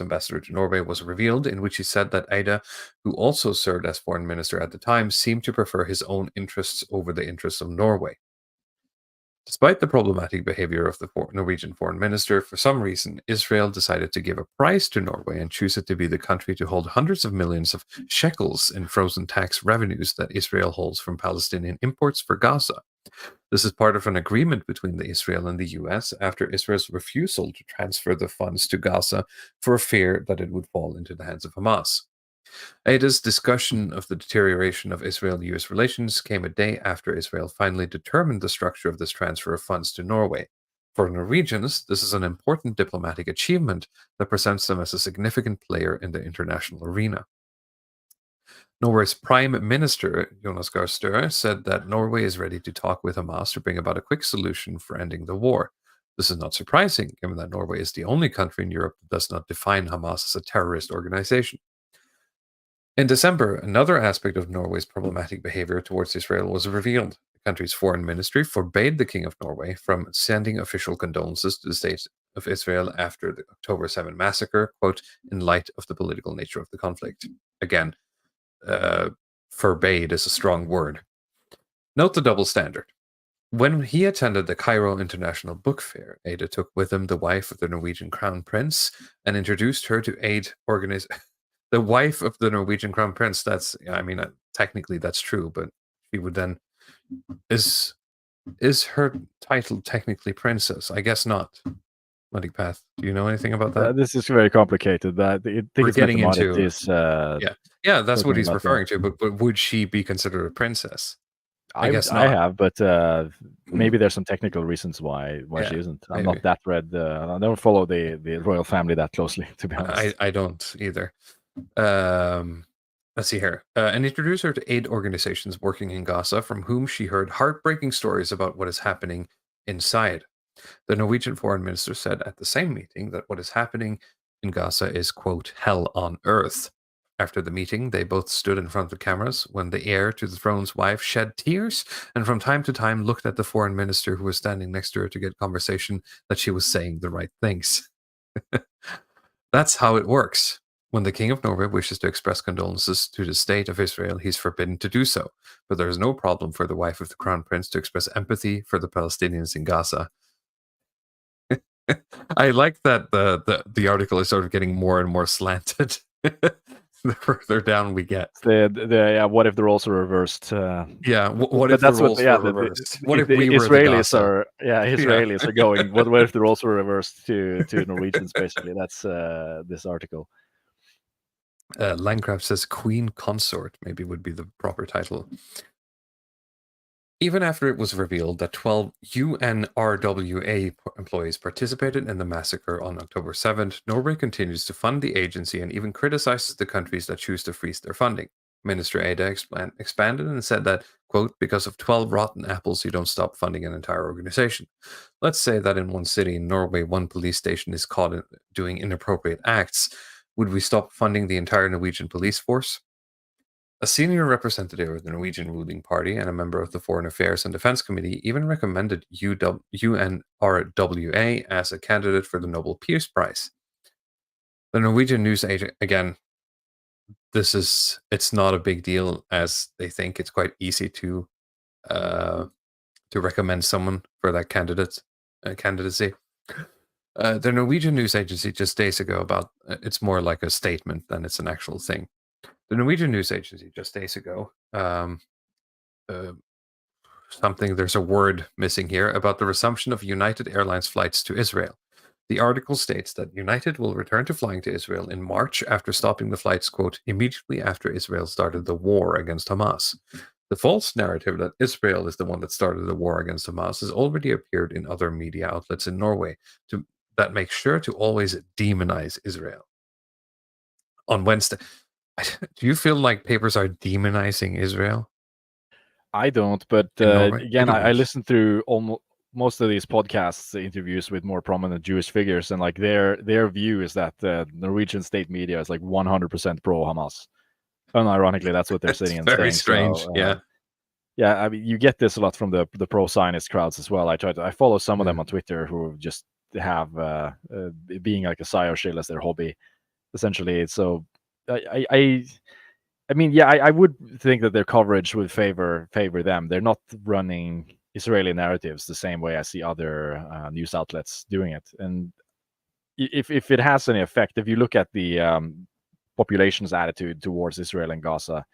ambassador to Norway was revealed, in which he said that Eide, who also served as foreign minister at the time, seemed to prefer his own interests over the interests of Norway. Despite the problematic behavior of the Norwegian foreign minister, for some reason, Israel decided to give a prize to Norway and choose it to be the country to hold hundreds of millions of shekels in frozen tax revenues that Israel holds from Palestinian imports for Gaza. This is part of an agreement between Israel and the US after Israel's refusal to transfer the funds to Gaza for a fear that it would fall into the hands of Hamas. Eida's discussion of the deterioration of Israel-US relations came a day after Israel finally determined the structure of this transfer of funds to Norway. For Norwegians, this is an important diplomatic achievement that presents them as a significant player in the international arena. Norway's Prime Minister, Jonas Gahr Støre, said that Norway is ready to talk with Hamas to bring about a quick solution for ending the war. This is not surprising, given that Norway is the only country in Europe that does not define Hamas as a terrorist organization. In December, another aspect of Norway's problematic behavior towards Israel was revealed. The country's foreign ministry forbade the King of Norway from sending official condolences to the state of Israel after the October 7 massacre, quote, in light of the political nature of the conflict. Again, forbade is a strong word. Note the double standard. When he attended the Cairo International Book Fair, Ada took with him the wife of the Norwegian Crown Prince and introduced her to aid the wife of the Norwegian Crown Prince. That's, I mean, technically that's true, but she would then is her title technically princess? I guess not. Muddy Path. Do you know anything about that? This is very complicated. That I think We're it's getting meant to into this. yeah, that's what talking he's about referring to. But would she be considered a princess? I guess I not. have, but maybe there's some technical reasons why Yeah, she isn't. I'm maybe. not that read. I don't follow the royal family that closely, to be honest. I don't either. Let's see here. And introduced her to aid organizations working in Gaza, from whom she heard heartbreaking stories about what is happening inside. The Norwegian foreign minister said at the same meeting that what is happening in Gaza is, quote, hell on earth. After the meeting, they both stood in front of the cameras when the heir to the throne's wife shed tears and from time to time looked at the foreign minister who was standing next to her to get confirmation that she was saying the right things. That's how it works. When the King of Norway wishes to express condolences to the state of Israel, he's forbidden to do so. But there is no problem for the wife of the Crown Prince to express empathy for the Palestinians in Gaza. I like that the article is sort of getting more and more slanted the further down we get. What if the roles are reversed? Yeah, what if the roles were reversed? What if we were the Israelis Gaza? are? Yeah, Israelis are going. What if the roles were reversed to Norwegians? Basically, that's this article. Landcraft says Queen Consort maybe would be the proper title. Even after it was revealed that 12 UNRWA employees participated in the massacre on October 7th, Norway continues to fund the agency and even criticizes the countries that choose to freeze their funding. Minister Ada expanded and said that, quote, because of 12 rotten apples, you don't stop funding an entire organization. Let's say that in one city in Norway, one police station is caught doing inappropriate acts. Would we stop funding the entire Norwegian police force? A senior representative of the Norwegian ruling party and a member of the Foreign Affairs and Defense Committee even recommended UNRWA as a candidate for the Nobel Peace Prize. The Norwegian news agent, again, it's not a big deal as they think. It's quite easy to recommend someone for that candidacy. The Norwegian news agency just days ago it's more like a statement than it's an actual thing. The Norwegian news agency just days ago, there's a word missing here, about the resumption of United Airlines flights to Israel. The article states that United will return to flying to Israel in March after stopping the flights, quote, immediately after Israel started the war against Hamas. The false narrative that Israel is the one that started the war against Hamas has already appeared in other media outlets in Norway that make sure to always demonize Israel. On Wednesday, do you feel like papers are demonizing Israel? I don't, but again, I listened through most of these podcasts, interviews with more prominent Jewish figures, and like their view is that Norwegian state media is like 100% pro Hamas. Unironically, that's what they're sitting and saying. Very strange. So, yeah. I mean, you get this a lot from the pro-Zionist crowds as well. I follow some of them on Twitter who just have being like a Zionism as their hobby, essentially. So I mean, yeah, I would think that their coverage would favor them. They're not running Israeli narratives the same way I see other news outlets doing it. And if it has any effect, if you look at the population's attitude towards Israel and Gaza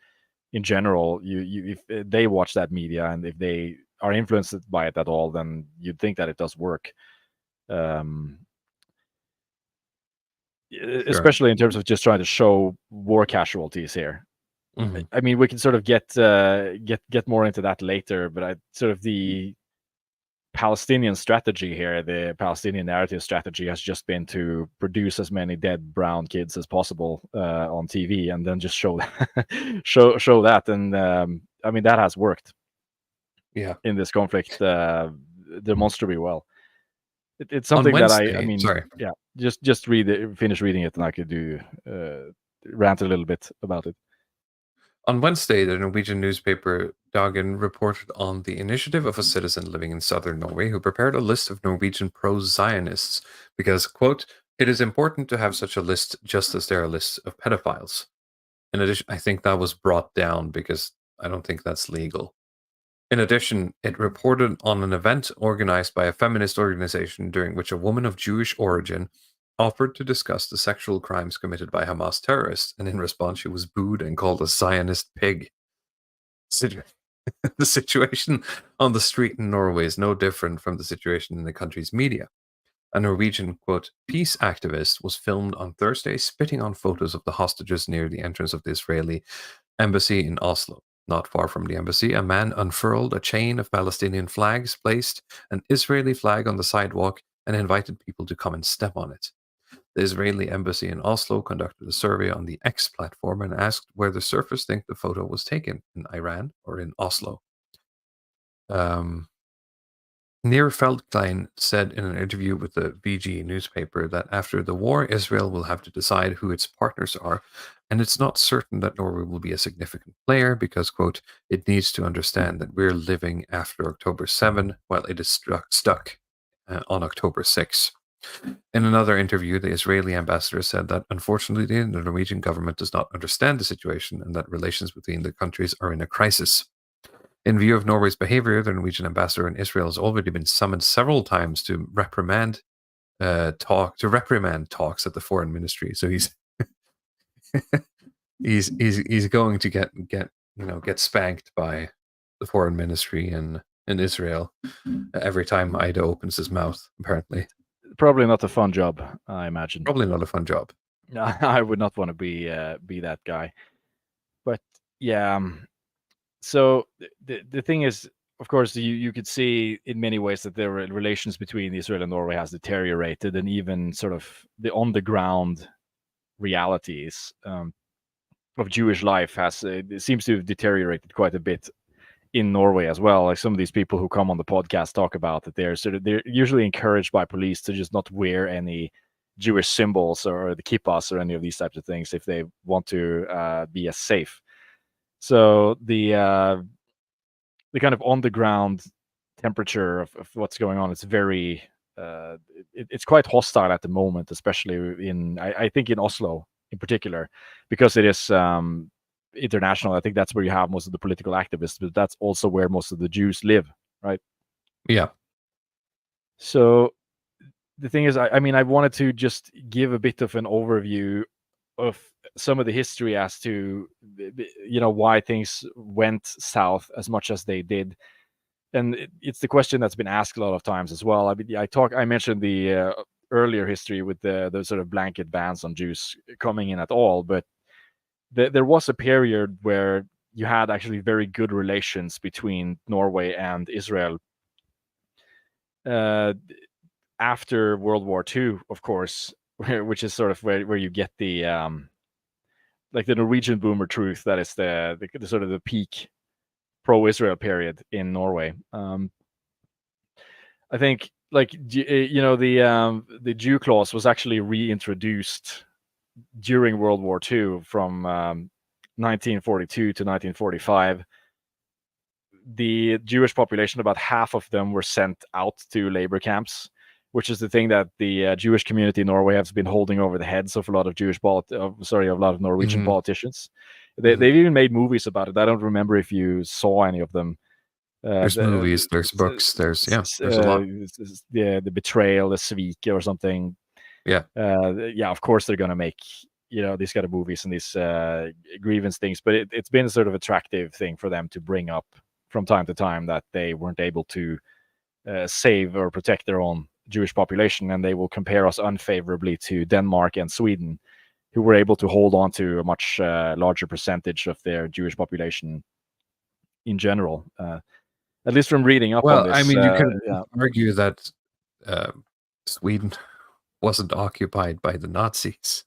in general, if they watch that media and if they are influenced by it at all, then you'd think that it does work. Especially in terms of just trying to show war casualties here. Mm-hmm. I mean, we can sort of get more into that later, but the Palestinian strategy here, the Palestinian narrative strategy, has just been to produce as many dead brown kids as possible on TV, and then just show that. And I mean, that has worked. Yeah, in this conflict, demonstrably well. It's something that I mean, sorry. Yeah, just finish reading it, and I could rant a little bit about it. On Wednesday, the Norwegian newspaper Dagen reported on the initiative of a citizen living in southern Norway who prepared a list of Norwegian pro-Zionists because, quote, it is important to have such a list just as there are lists of pedophiles. In addition, I think that was brought down because I don't think that's legal. In addition, it reported on an event organized by a feminist organization during which a woman of Jewish origin offered to discuss the sexual crimes committed by Hamas terrorists, and in response, she was booed and called a Zionist pig. The situation on the street in Norway is no different from the situation in the country's media. A Norwegian, quote, peace activist was filmed on Thursday spitting on photos of the hostages near the entrance of the Israeli embassy in Oslo. Not far from the embassy, a man unfurled a chain of Palestinian flags, placed an Israeli flag on the sidewalk, and invited people to come and step on it. The Israeli embassy in Oslo conducted a survey on the X platform and asked where the surfers think the photo was taken, in Iran or in Oslo. Nir Feldklein said in an interview with the VG newspaper that after the war, Israel will have to decide who its partners are, and it's not certain that Norway will be a significant player because, quote, it needs to understand that we're living after October 7 while it is stuck on October 6. In another interview, the Israeli ambassador said that unfortunately the Norwegian government does not understand the situation and that relations between the countries are in a crisis. In view of Norway's behavior, the Norwegian ambassador in Israel has already been summoned several times to reprimand talks at the foreign ministry. So he's he's going to get spanked by the foreign ministry in Israel every time Ida opens his mouth. Apparently, Probably not a fun job, I imagine. probably not a fun job. I would not want to be that guy. But yeah, so the thing is, of course, you could see in many ways that the relations between Israel and Norway has deteriorated, and even sort of the on the ground realities of Jewish life it seems to have deteriorated quite a bit in Norway as well. Like some of these people who come on the podcast talk about that they're usually encouraged by police to just not wear any Jewish symbols or the kippas or any of these types of things if they want to be as safe. So the kind of on the ground temperature of what's going on is very it's quite hostile at the moment, especially I think in Oslo in particular, because it is international. I think that's where you have most of the political activists, but that's also where most of the Jews live, right? Yeah. So the thing is, I mean, I wanted to just give a bit of an overview of some of the history as to why things went south as much as they did, and it's the question that's been asked a lot of times as well. I mean, I mentioned the earlier history with the sort of blanket bans on Jews coming in at all, but there was a period where you had actually very good relations between Norway and Israel after World War II, of course, which is sort of where you get the like the Norwegian boomer truth, that is the sort of the peak pro-Israel period in Norway. I think the Jew clause was actually reintroduced during World War II from 1942 to 1945. The Jewish population, about half of them were sent out to labor camps, which is the thing that the Jewish community in Norway has been holding over the heads of a lot of a lot of Norwegian politicians. They've even made movies about it. I don't remember if you saw any of them. There's movies, there's books, there's a lot. The Betrayal, the Svik or something. Yeah. Of course they're going to make these kind of movies and these grievance things, but it's been a sort of attractive thing for them to bring up from time to time that they weren't able to save or protect their own Jewish population, and they will compare us unfavorably to Denmark and Sweden, who were able to hold on to a much larger percentage of their Jewish population in general. At least from reading up on this. I mean, you can argue that Sweden wasn't occupied by the Nazis.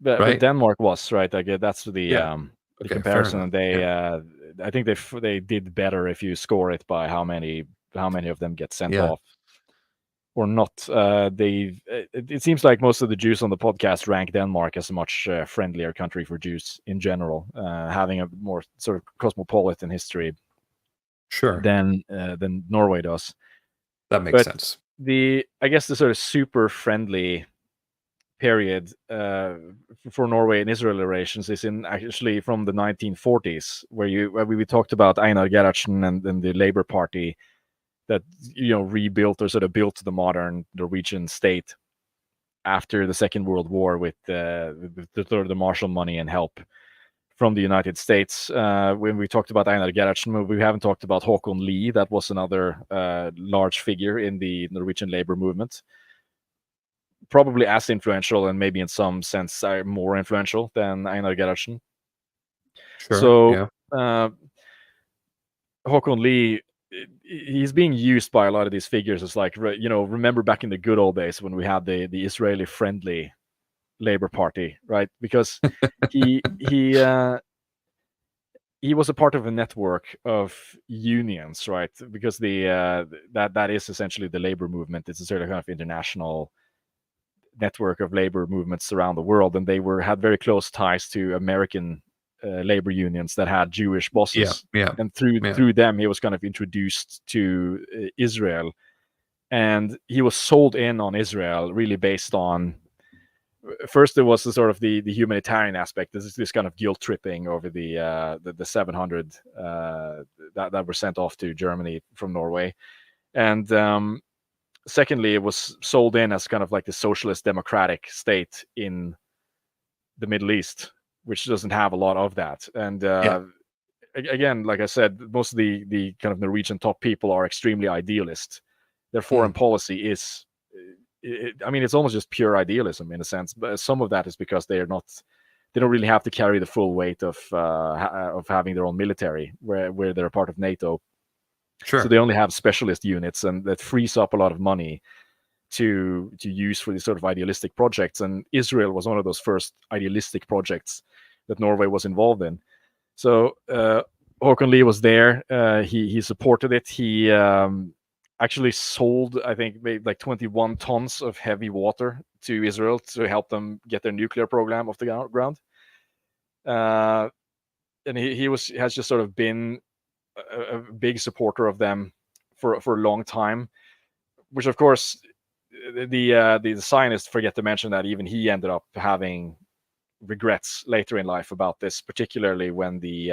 But Denmark was, right? Like that's the comparison. And they, I think they did better if you score it by how many of them get sent off or not. It seems like most of the Jews on the podcast rank Denmark as a much friendlier country for Jews in general, having a more sort of cosmopolitan history, than Norway does. That makes sense. I guess the sort of super friendly period for Norway and Israel relations is in actually from the 1940s, where we talked about Einar Gerhardsen and the Labour Party that rebuilt or sort of built the modern Norwegian state after the Second World War with the Marshall money and help from the United States. When we talked about Einar Gerhardsen, we haven't talked about Håkon Lie. That was another large figure in the Norwegian labor movement. Probably as influential and maybe in some sense more influential than Einar Gerhardsen. Sure. So Håkon Lie, he's being used by a lot of these figures as like, remember back in the good old days when we had the Israeli friendly Labour Party, right? Because he was a part of a network of unions, right? Because that is essentially the labor movement. It's a sort of kind of international network of labor movements around the world, and they had very close ties to American labor unions that had Jewish bosses. And through them, he was kind of introduced to Israel, and he was sold in on Israel really based on. First, there was the sort of the humanitarian aspect. This kind of guilt tripping over the 700 that were sent off to Germany from Norway, and secondly, it was sold in as kind of like the socialist democratic state in the Middle East, which doesn't have a lot of that. And again, like I said, most of the kind of Norwegian top people are extremely idealist. Their foreign policy is. It's almost just pure idealism in a sense, but some of that is because they don't really have to carry the full weight of having their own military, where they're a part of NATO. Sure. So they only have specialist units, and that frees up a lot of money to use for these sort of idealistic projects. And Israel was one of those first idealistic projects that Norway was involved in. So Håkon Lie was there. He supported it. He actually sold, I think, maybe like 21 tons of heavy water to Israel to help them get their nuclear program off the ground. And he has just sort of been a big supporter of them for a long time, which of course the Zionists forget to mention that even he ended up having regrets later in life about this, particularly when the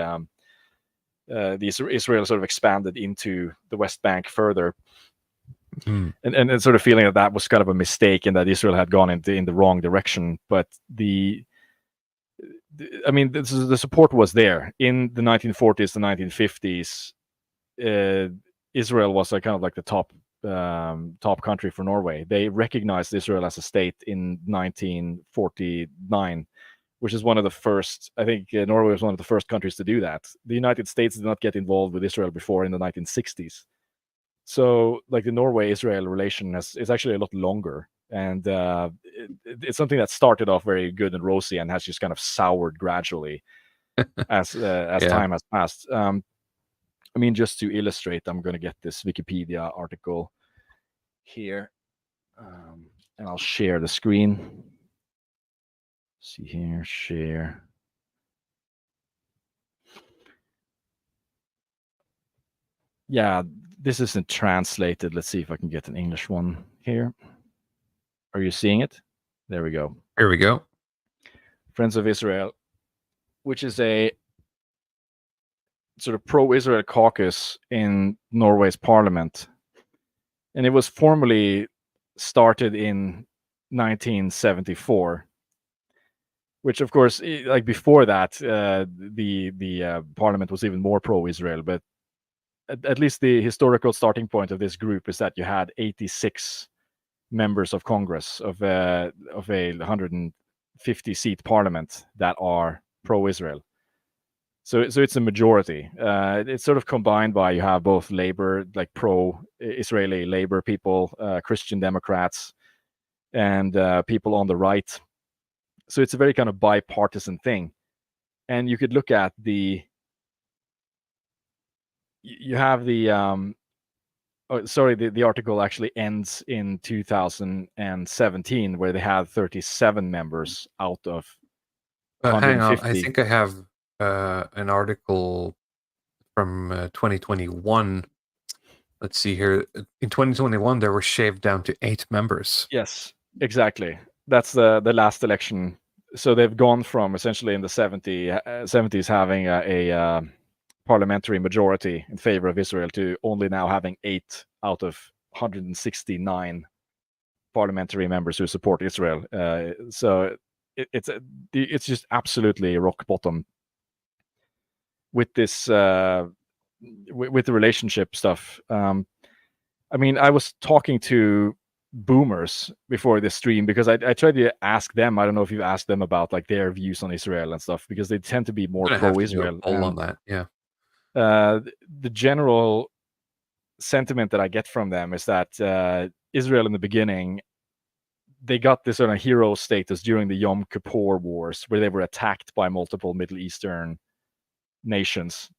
Israel sort of expanded into the West Bank further, and sort of feeling that was kind of a mistake and that Israel had gone in the wrong direction. But the support was there in the 1940s, the 1950s. Israel was kind of like the top country for Norway. They recognized Israel as a state in 1949. Which is one of the first, I think Norway was one of the first countries to do that. The United States did not get involved with Israel before in the 1960s. So like the Norway-Israel relation is actually a lot longer. And it's something that started off very good and rosy and has just kind of soured gradually as time has passed. Just to illustrate, I'm going to get this Wikipedia article here. And I'll share the screen. See here, share. Yeah, this isn't translated. Let's see if I can get an English one here. Are you seeing it? There we go. Here we go. Friends of Israel, which is a sort of pro-Israel caucus in Norway's parliament. And it was formally started in 1974. Which, of course, like before that, the parliament was even more pro-Israel. But at least the historical starting point of this group is that you had 86 members of Congress of a 150-seat parliament that are pro-Israel. So it's a majority. It's sort of combined by you have both labor, like pro-Israeli labor people, Christian Democrats, and people on the right. So it's a very kind of bipartisan thing. And you could look at you have the article actually ends in 2017 where they had 37 members out of 150. Hang on, I think I have an article from 2021. Let's see here. In 2021, they were shaved down to 8 members. Yes, exactly. That's the last election. So they've gone from essentially in the 70s having a parliamentary majority in favor of Israel to only now having 8 out of 169 parliamentary members who support Israel. So it's just absolutely rock bottom with this with the relationship stuff. I mean, I was talking to boomers before this stream because I tried to ask them. I don't know if you've asked them about like their views on Israel and stuff, because they tend to be more pro-Israel. Poll on that, yeah. The general sentiment that I get from them is that Israel in the beginning, they got this sort of hero status during the Yom Kippur Wars, where they were attacked by multiple Middle Eastern nations,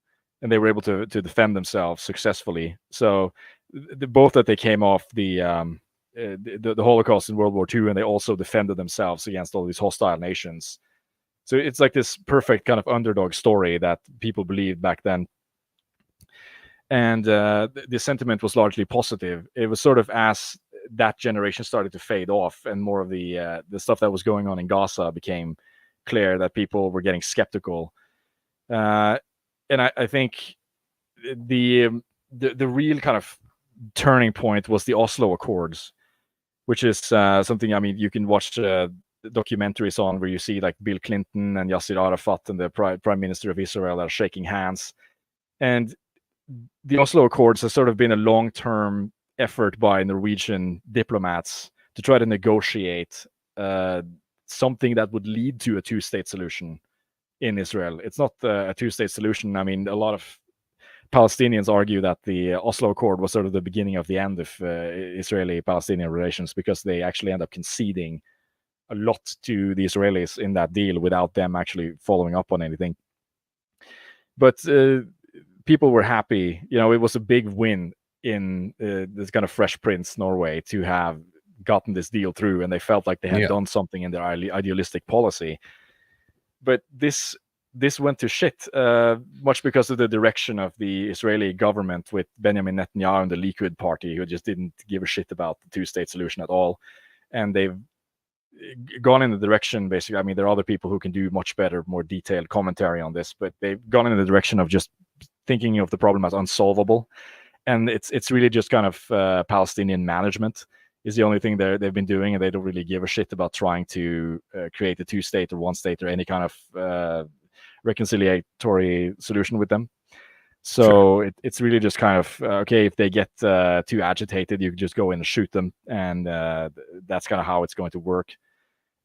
and they were able to defend themselves successfully. So both that they came off the Holocaust in World War II, and they also defended themselves against all these hostile nations. So it's like this perfect kind of underdog story that people believed back then. And the sentiment was largely positive. It was sort of as that generation started to fade off, and more of the stuff that was going on in Gaza became clear, that people were getting skeptical. And I think the real kind of turning point was the Oslo Accords, which is something, I mean, you can watch documentaries on where you see like Bill Clinton and Yasser Arafat and the Prime Minister of Israel are shaking hands. And the Oslo Accords has sort of been a long-term effort by Norwegian diplomats to try to negotiate something that would lead to a two-state solution in Israel. It's not a two-state solution. I mean, a lot of Palestinians argue that the Oslo Accord was sort of the beginning of the end of Israeli-Palestinian relations, because they actually end up conceding a lot to the Israelis in that deal without them actually following up on anything. But people were happy. You know, it was a big win in this kind of Fresh Prince Norway to have gotten this deal through, and they felt like they had done something in their idealistic policy. But this went to shit, much because of the direction of the Israeli government with Benjamin Netanyahu and the Likud party, who just didn't give a shit about the two-state solution at all. And they've gone in the direction, basically, I mean, there are other people who can do much better, more detailed commentary on this, but they've gone in the direction of just thinking of the problem as unsolvable. And it's really just kind of Palestinian management is the only thing they've been doing, and they don't really give a shit about trying to create a two-state or one-state or any kind of reconciliatory solution with them. So it's really just kind of okay, if they get too agitated, you can just go in and shoot them, and that's kind of how it's going to work.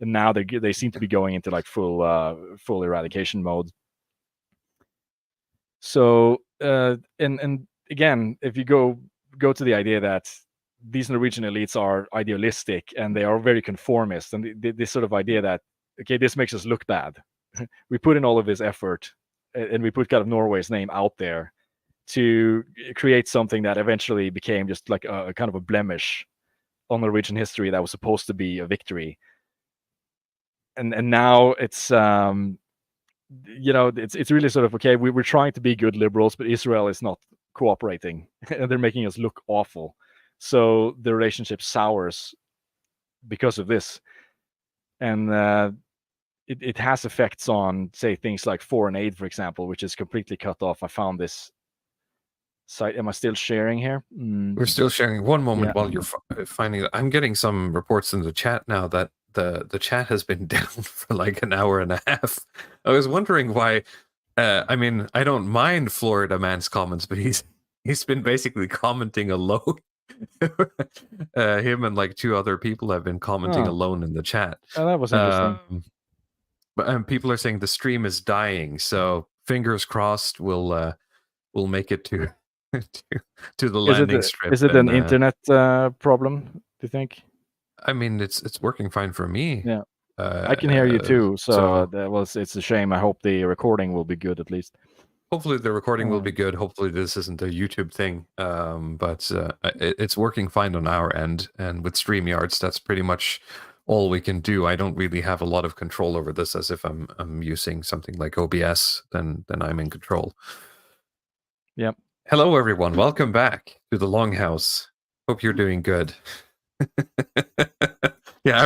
And now they seem to be going into like full eradication mode. So and again, if you go to the idea that these Norwegian elites are idealistic and they are very conformist, and this sort of idea that okay, this makes us look bad. We put in all of this effort, and we put kind of Norway's name out there to create something that eventually became just like a kind of a blemish on Norwegian history that was supposed to be a victory. And now it's you know, it's really sort of okay, we're trying to be good liberals, but Israel is not cooperating and they're making us look awful. So the relationship sours because of this. And it has effects on, say, things like foreign aid, for example, which is completely cut off. I found this site. Am I still sharing here? We're still sharing. One moment while you're finding it. I'm getting some reports in the chat now that the chat has been down for like an hour and a half. I was wondering why. I mean, I don't mind Florida Man's comments, but he's been basically commenting alone. Him and like 2 other people have been commenting alone in the chat. Oh, that was interesting. But people are saying the stream is dying, so fingers crossed we'll make it to to the landing strip. Is it an internet problem, do you think? I mean, it's working fine for me. Yeah, I can hear you too. So it's a shame. I hope the recording will be good at least. Hopefully the recording will be good. Hopefully this isn't a YouTube thing. But it's working fine on our end, and with StreamYards, that's pretty much all we can do. I don't really have a lot of control over this, as if I'm using something like OBS, then I'm in control. Yep. Hello everyone, welcome back to the Longhouse. Hope you're doing good. Yeah,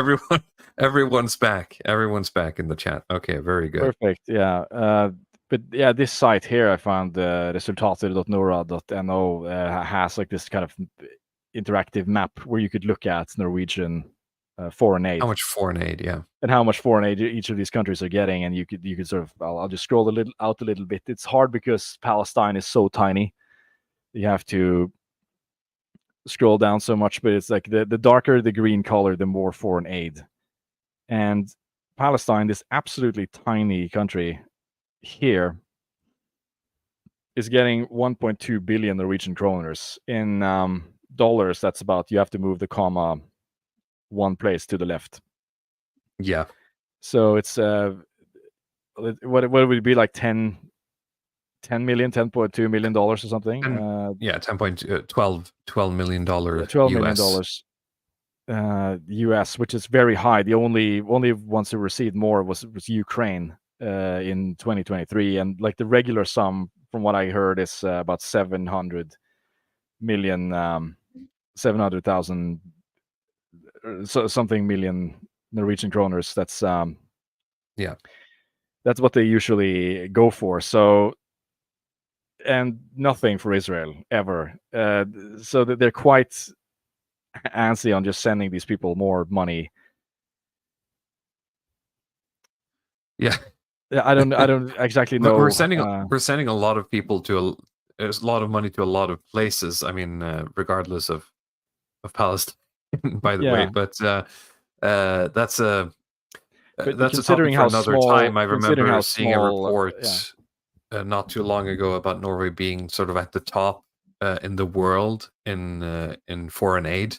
Everyone's back. Everyone's back in the chat. Okay, very good. Perfect. Yeah. But yeah, this site here I found, resultater.nora.no, has like this kind of interactive map where you could look at Norwegian foreign aid. How much foreign aid? Yeah. And how much foreign aid each of these countries are getting, and you could sort of, I'll just scroll out a little bit. It's hard because Palestine is so tiny. You have to scroll down so much, but it's like the darker the green color, the more foreign aid. And Palestine, this absolutely tiny country here, is getting 1.2 billion Norwegian kroners. In dollars, that's about, you have to move the comma one place to the left. Yeah. So it's what would it be, like 10 million, $10.2 million or something? Yeah, 12 million dollar $12 million US, which is very high. The only ones who received more was Ukraine in 2023, and like the regular sum, from what I heard, is about 700,000 something million Norwegian kroners. That's yeah, that's what they usually go for. So, and nothing for Israel ever. So they're quite antsy on just sending these people more money. yeah. I don't exactly know. We're sending a lot of people to there's a lot of money to a lot of places. I mean, regardless of Palestine, by the way. But that's a topic for another time. I remember seeing a report not too long ago about Norway being sort of at the top in the world in foreign aid,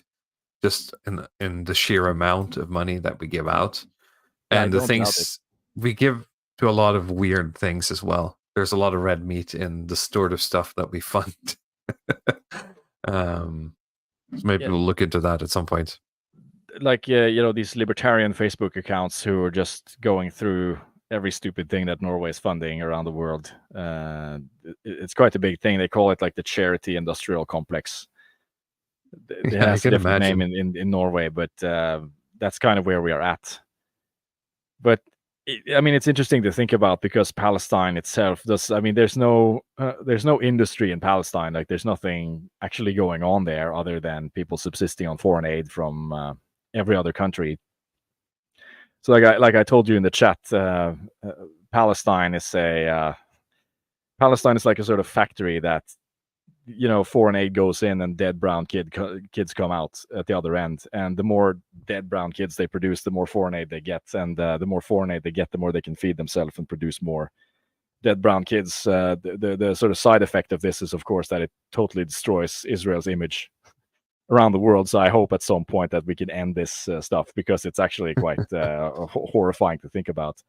just in the sheer amount of money that we give out, and the things we give to a lot of weird things as well. There's a lot of red meat in the sort of stuff that we fund. So maybe we'll look into that at some point. Like, these libertarian Facebook accounts who are just going through every stupid thing that Norway is funding around the world. It's quite a big thing. They call it like the charity industrial complex. It has a different name in Norway, but that's kind of where we are at. But it's interesting to think about, because Palestine itself does. There's no industry in Palestine. Like, there's nothing actually going on there other than people subsisting on foreign aid from every other country. So, like I told you in the chat, Palestine is like a sort of factory that, foreign aid goes in and dead brown kids come out at the other end. And the more dead brown kids they produce, the more foreign aid they get. And the more foreign aid they get, the more they can feed themselves and produce more dead brown kids. The sort of side effect of this is, of course, that it totally destroys Israel's image around the world. So I hope at some point that we can end this stuff, because it's actually quite horrifying to think about.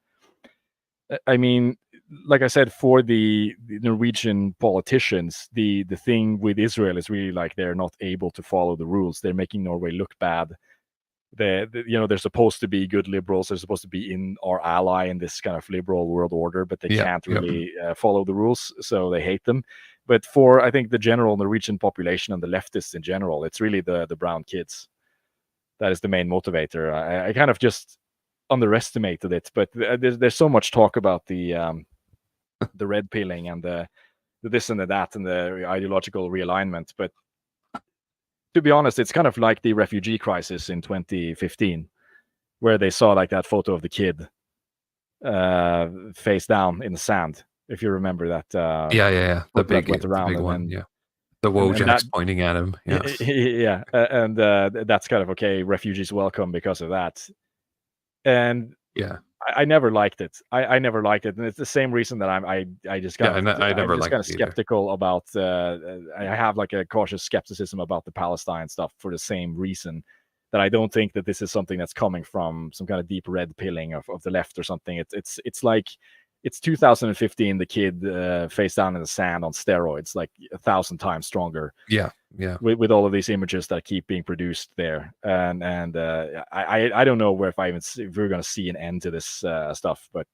Like I said, for the Norwegian politicians, the thing with Israel is really like they're not able to follow the rules. They're making Norway look bad. They're supposed to be good liberals. They're supposed to be in our ally in this kind of liberal world order, but they can't really follow the rules, so they hate them. But for, I think, the general Norwegian population and the leftists in general, it's really the brown kids that is the main motivator. I kind of just underestimated it, but there's so much talk about the red pilling and the this and the that and the ideological realignment. But to be honest, it's kind of like the refugee crisis in 2015, where they saw like that photo of the kid face down in the sand. If you remember that, the big went around, the big and one, then, the Wojaks pointing at him, and that's kind of okay. Refugees welcome because of that, and I never liked it. I never liked it, and it's the same reason that I just kind of I'm just kind of skeptical about. I have like a cautious skepticism about the Palestine stuff for the same reason, that I don't think that this is something that's coming from some kind of deep red pilling of the left or something. It's like. It's 2015. The kid face down in the sand on steroids, like 1,000 times stronger. Yeah. With all of these images that keep being produced there, and I don't know if we're going to see an end to this stuff, but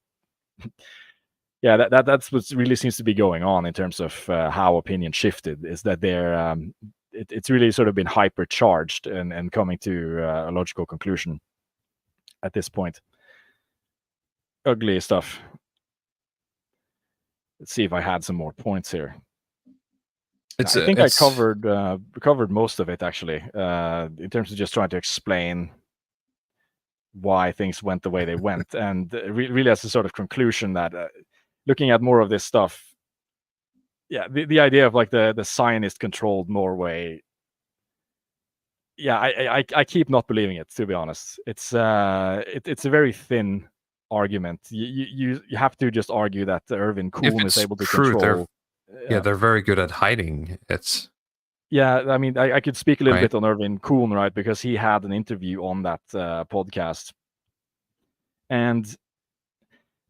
yeah, that's what really seems to be going on in terms of how opinion shifted. Is that they're it's really sort of been hypercharged and coming to a logical conclusion. at this point. Ugly stuff. Let's see if I had some more points here. I think I covered most of it, actually, in terms of just trying to explain why things went the way they went, and really as a sort of conclusion that looking at more of this stuff, yeah, the idea of like the Zionist-controlled Norway, yeah, I keep not believing it, to be honest. It's a very thin argument. You have to just argue that Irving Kohn is able to control. They're very good at hiding it. Yeah, I mean, I could speak a little bit on Irving Kohn, right? Because he had an interview on that podcast, and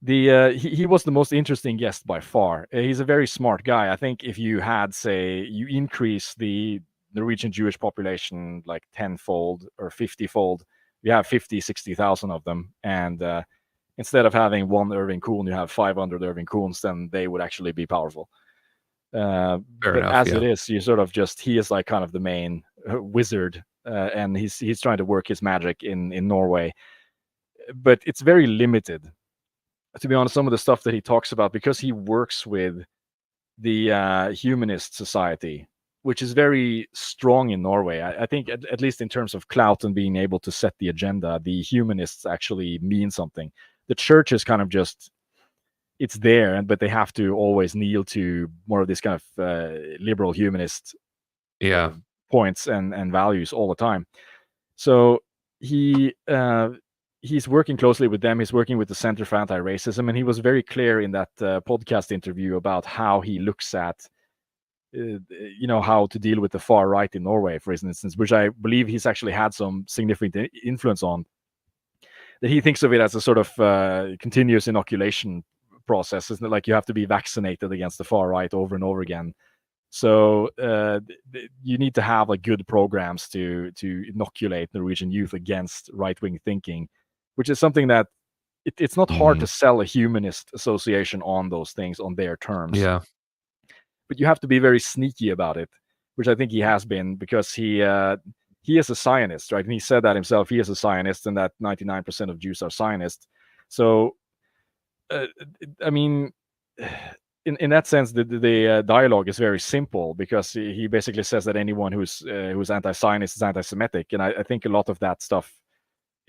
he was the most interesting guest by far. He's a very smart guy. I think if you had, say, you increase the Norwegian Jewish population like 10-fold or 50-fold, you have 60,000 of them, and instead of having one Irving Kohn, you have 500 Irving Kohns, then they would actually be powerful. But it is, you sort of just, he is like kind of the main wizard, and he's trying to work his magic in Norway, but it's very limited, to be honest. Some of the stuff that he talks about, because he works with the humanist society, which is very strong in Norway. I think at least in terms of clout and being able to set the agenda, the humanists actually mean something. The church is kind of just, it's there, but they have to always kneel to more of this kind of liberal humanist points and values all the time. So he's working closely with them. He's working with the Center for Anti-Racism, and he was very clear in that podcast interview about how he looks at how to deal with the far right in Norway, for instance, which I believe he's actually had some significant influence on. That he thinks of it as a sort of continuous inoculation process. Isn't it like you have to be vaccinated against the far right over and over again? So you need to have like good programs to inoculate Norwegian youth against right-wing thinking, which is something that it's not hard to sell a humanist association on those things on their terms. Yeah. But you have to be very sneaky about it, which I think he has been, because he is a Zionist, right? And he said that himself. He is a Zionist, and that 99% of Jews are Zionists. So, I mean, in that sense, the dialogue is very simple, because he basically says that anyone who's anti-Zionist is anti-Semitic, and I think a lot of that stuff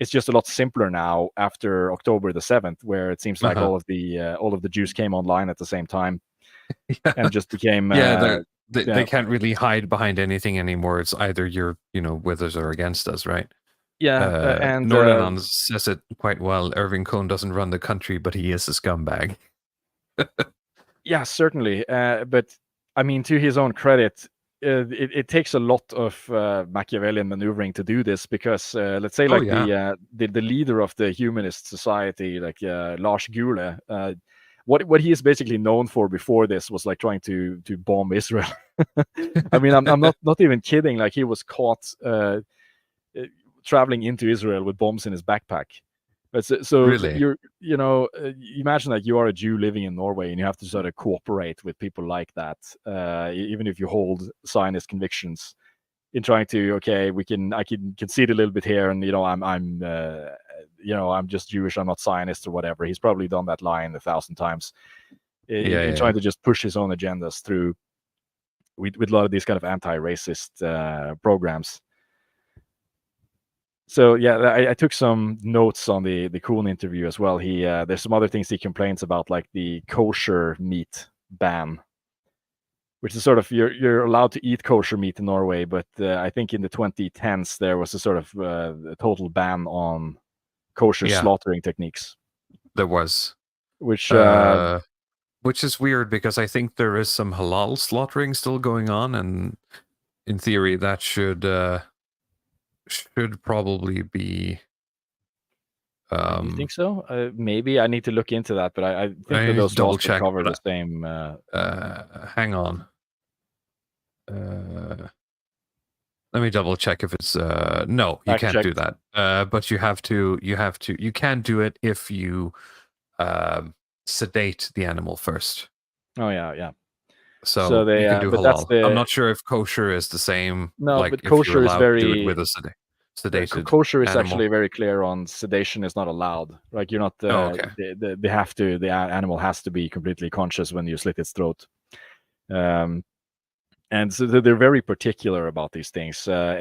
is just a lot simpler now after October the 7th, where it seems like all of the Jews came online at the same time. And just became they can't really hide behind anything anymore. It's either you're with us or against us, right? And Norway says it quite well. Irving Kohn doesn't run the country, but he is a scumbag. Yeah, certainly. But I mean, to his own credit, it takes a lot of Machiavellian maneuvering to do this, because let's say the leader of the humanist society, like Lars Gule, what he is basically known for before this was like trying to bomb Israel. I mean, I'm not even kidding. Like, he was caught traveling into Israel with bombs in his backpack. But so really? You imagine that you are a Jew living in Norway, and you have to sort of cooperate with people like that, even if you hold Zionist convictions, in trying to, I can concede a little bit here, and I'm just Jewish, I'm not Zionist or whatever. He's probably done that line 1,000 times. Trying to just push his own agendas through with a lot of these kind of anti-racist programs. So yeah, I took some notes on the Kohn interview as well. There's some other things he complains about, like the kosher meat ban, which is sort of, you're allowed to eat kosher meat in Norway, but I think in the 2010s there was a sort of a total ban on kosher slaughtering techniques. There was, which is weird, because I think there is some halal slaughtering still going on, and in theory that should probably be. You think so? Maybe I need to look into that, but I think that those laws cover the same. Hang on. Let me double check if it's no, you can't do that. But you can do it if you sedate the animal first. Oh yeah. So you can do halal. I'm not sure if kosher is the same. No, like, but kosher is very with a sedate. sedated kosher is animal. actually very clear on sedation is not allowed. Like you're not. Okay. They have to. The animal has to be completely conscious when you slit its throat. And so they're very particular about these things, so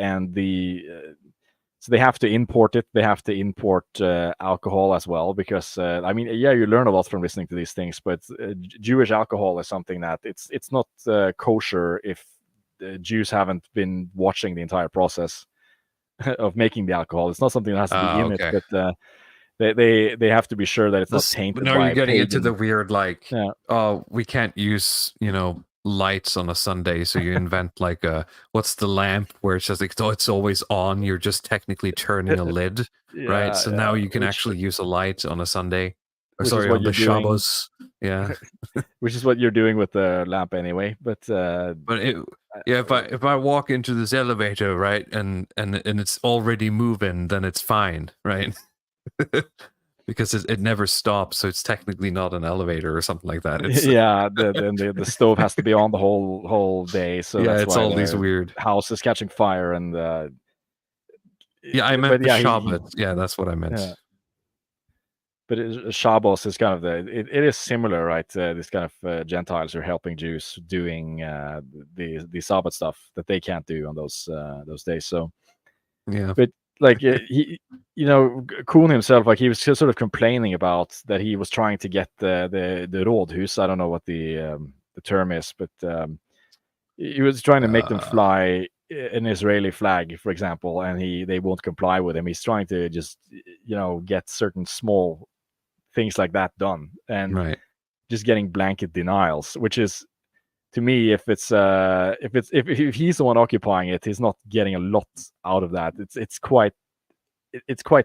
they have to import it. They have to import alcohol as well, because I mean, yeah, you learn a lot from listening to these things. But Jewish alcohol is something that it's not kosher if the Jews haven't been watching the entire process of making the alcohol. It's not something that has to be in okay. it, but they have to be sure that it's not tainted. Now by you're getting into pagan. the weird, like, Yeah. oh, we can't use, lights on a Sunday, so you invent like what's the lamp where it's just like, oh, it's always on. You're just technically turning a lid, right? So now you can actually use a light on a Sunday. Or sorry, on the Shabbos. Yeah. Which is what you're doing with the lamp anyway. But if I walk into this elevator, right, and it's already moving, then it's fine, right? Because it never stops, so it's technically not an elevator or something like that. It's, yeah, then the stove has to be on the whole day. So yeah, that's it's why all these weird house is catching fire. And yeah, I meant the Shabbat. Yeah, that's what I meant. Yeah. But Shabbos is kind of it is similar, right? This kind of Gentiles are helping Jews doing the Sabbath stuff that they can't do on those days. So yeah, but like he, Kohn himself, like he was just sort of complaining about that he was trying to get the Rådhus. I don't know what the term is, but he was trying to make them fly an Israeli flag, for example, and they won't comply with him. He's trying to just get certain small things like that done, and right. just getting blanket denials, which is, to me, if he's the one occupying it, he's not getting a lot out of that. It's quite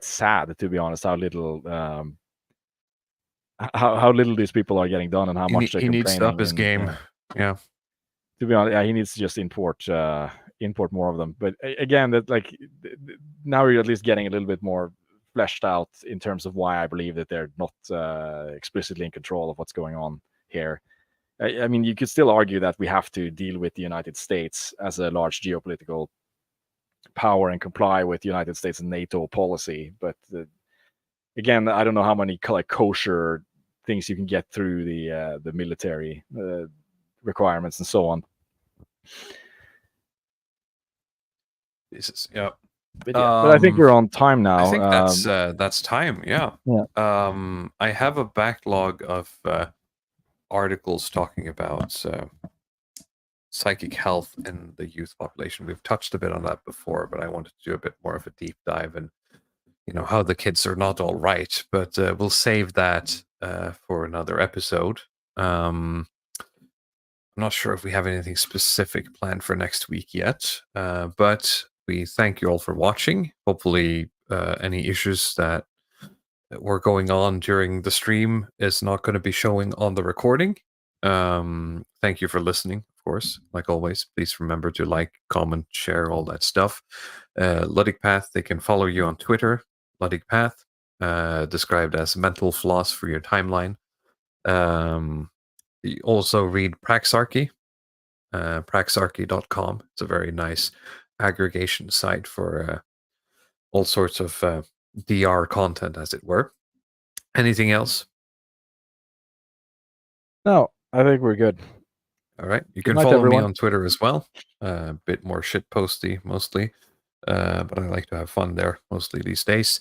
sad, to be honest, how little how little these people are getting done and how much he needs to up his game. Yeah. To be honest, yeah, he needs to just import more of them. But again, that like now you're at least getting a little bit more fleshed out in terms of why I believe that they're not explicitly in control of what's going on here. I mean, you could still argue that we have to deal with the United States as a large geopolitical power and comply with United States and NATO policy. But again, I don't know how many kosher things you can get through the military requirements and so on. Jesus, yeah. But I think we're on time now. I think that's time. Yeah. I have a backlog of articles talking about psychic health in the youth population. We've touched a bit on that before, but I wanted to do a bit more of a deep dive and how the kids are not all right. But we'll save that for another episode. I'm not sure if we have anything specific planned for next week yet, but we thank you all for watching. Hopefully any issues that were going on during the stream is not going to be showing on the recording. Thank you for listening, of course. Like always, please remember to like, comment, share, all that stuff. Luddic Path, they can follow you on Twitter, Luddic Path, described as mental floss for your timeline. You also read Praxarchy, praxarchy.com. It's a very nice aggregation site for all sorts of DR content, as it were. Anything else? No, I think we're good. All right. You can follow me on Twitter as well. A bit more shitposty, mostly. But I like to have fun there, mostly these days.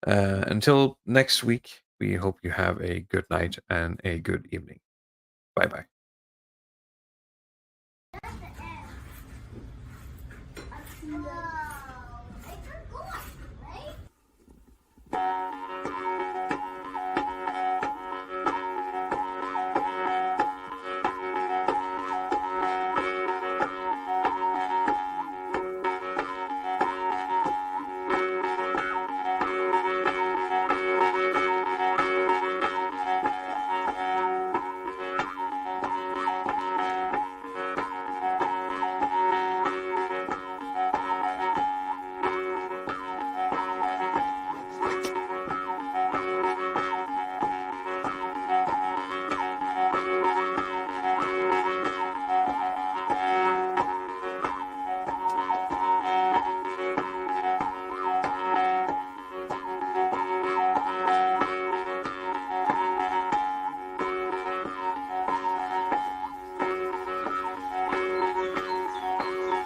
Until next week, we hope you have a good night and a good evening. Bye-bye.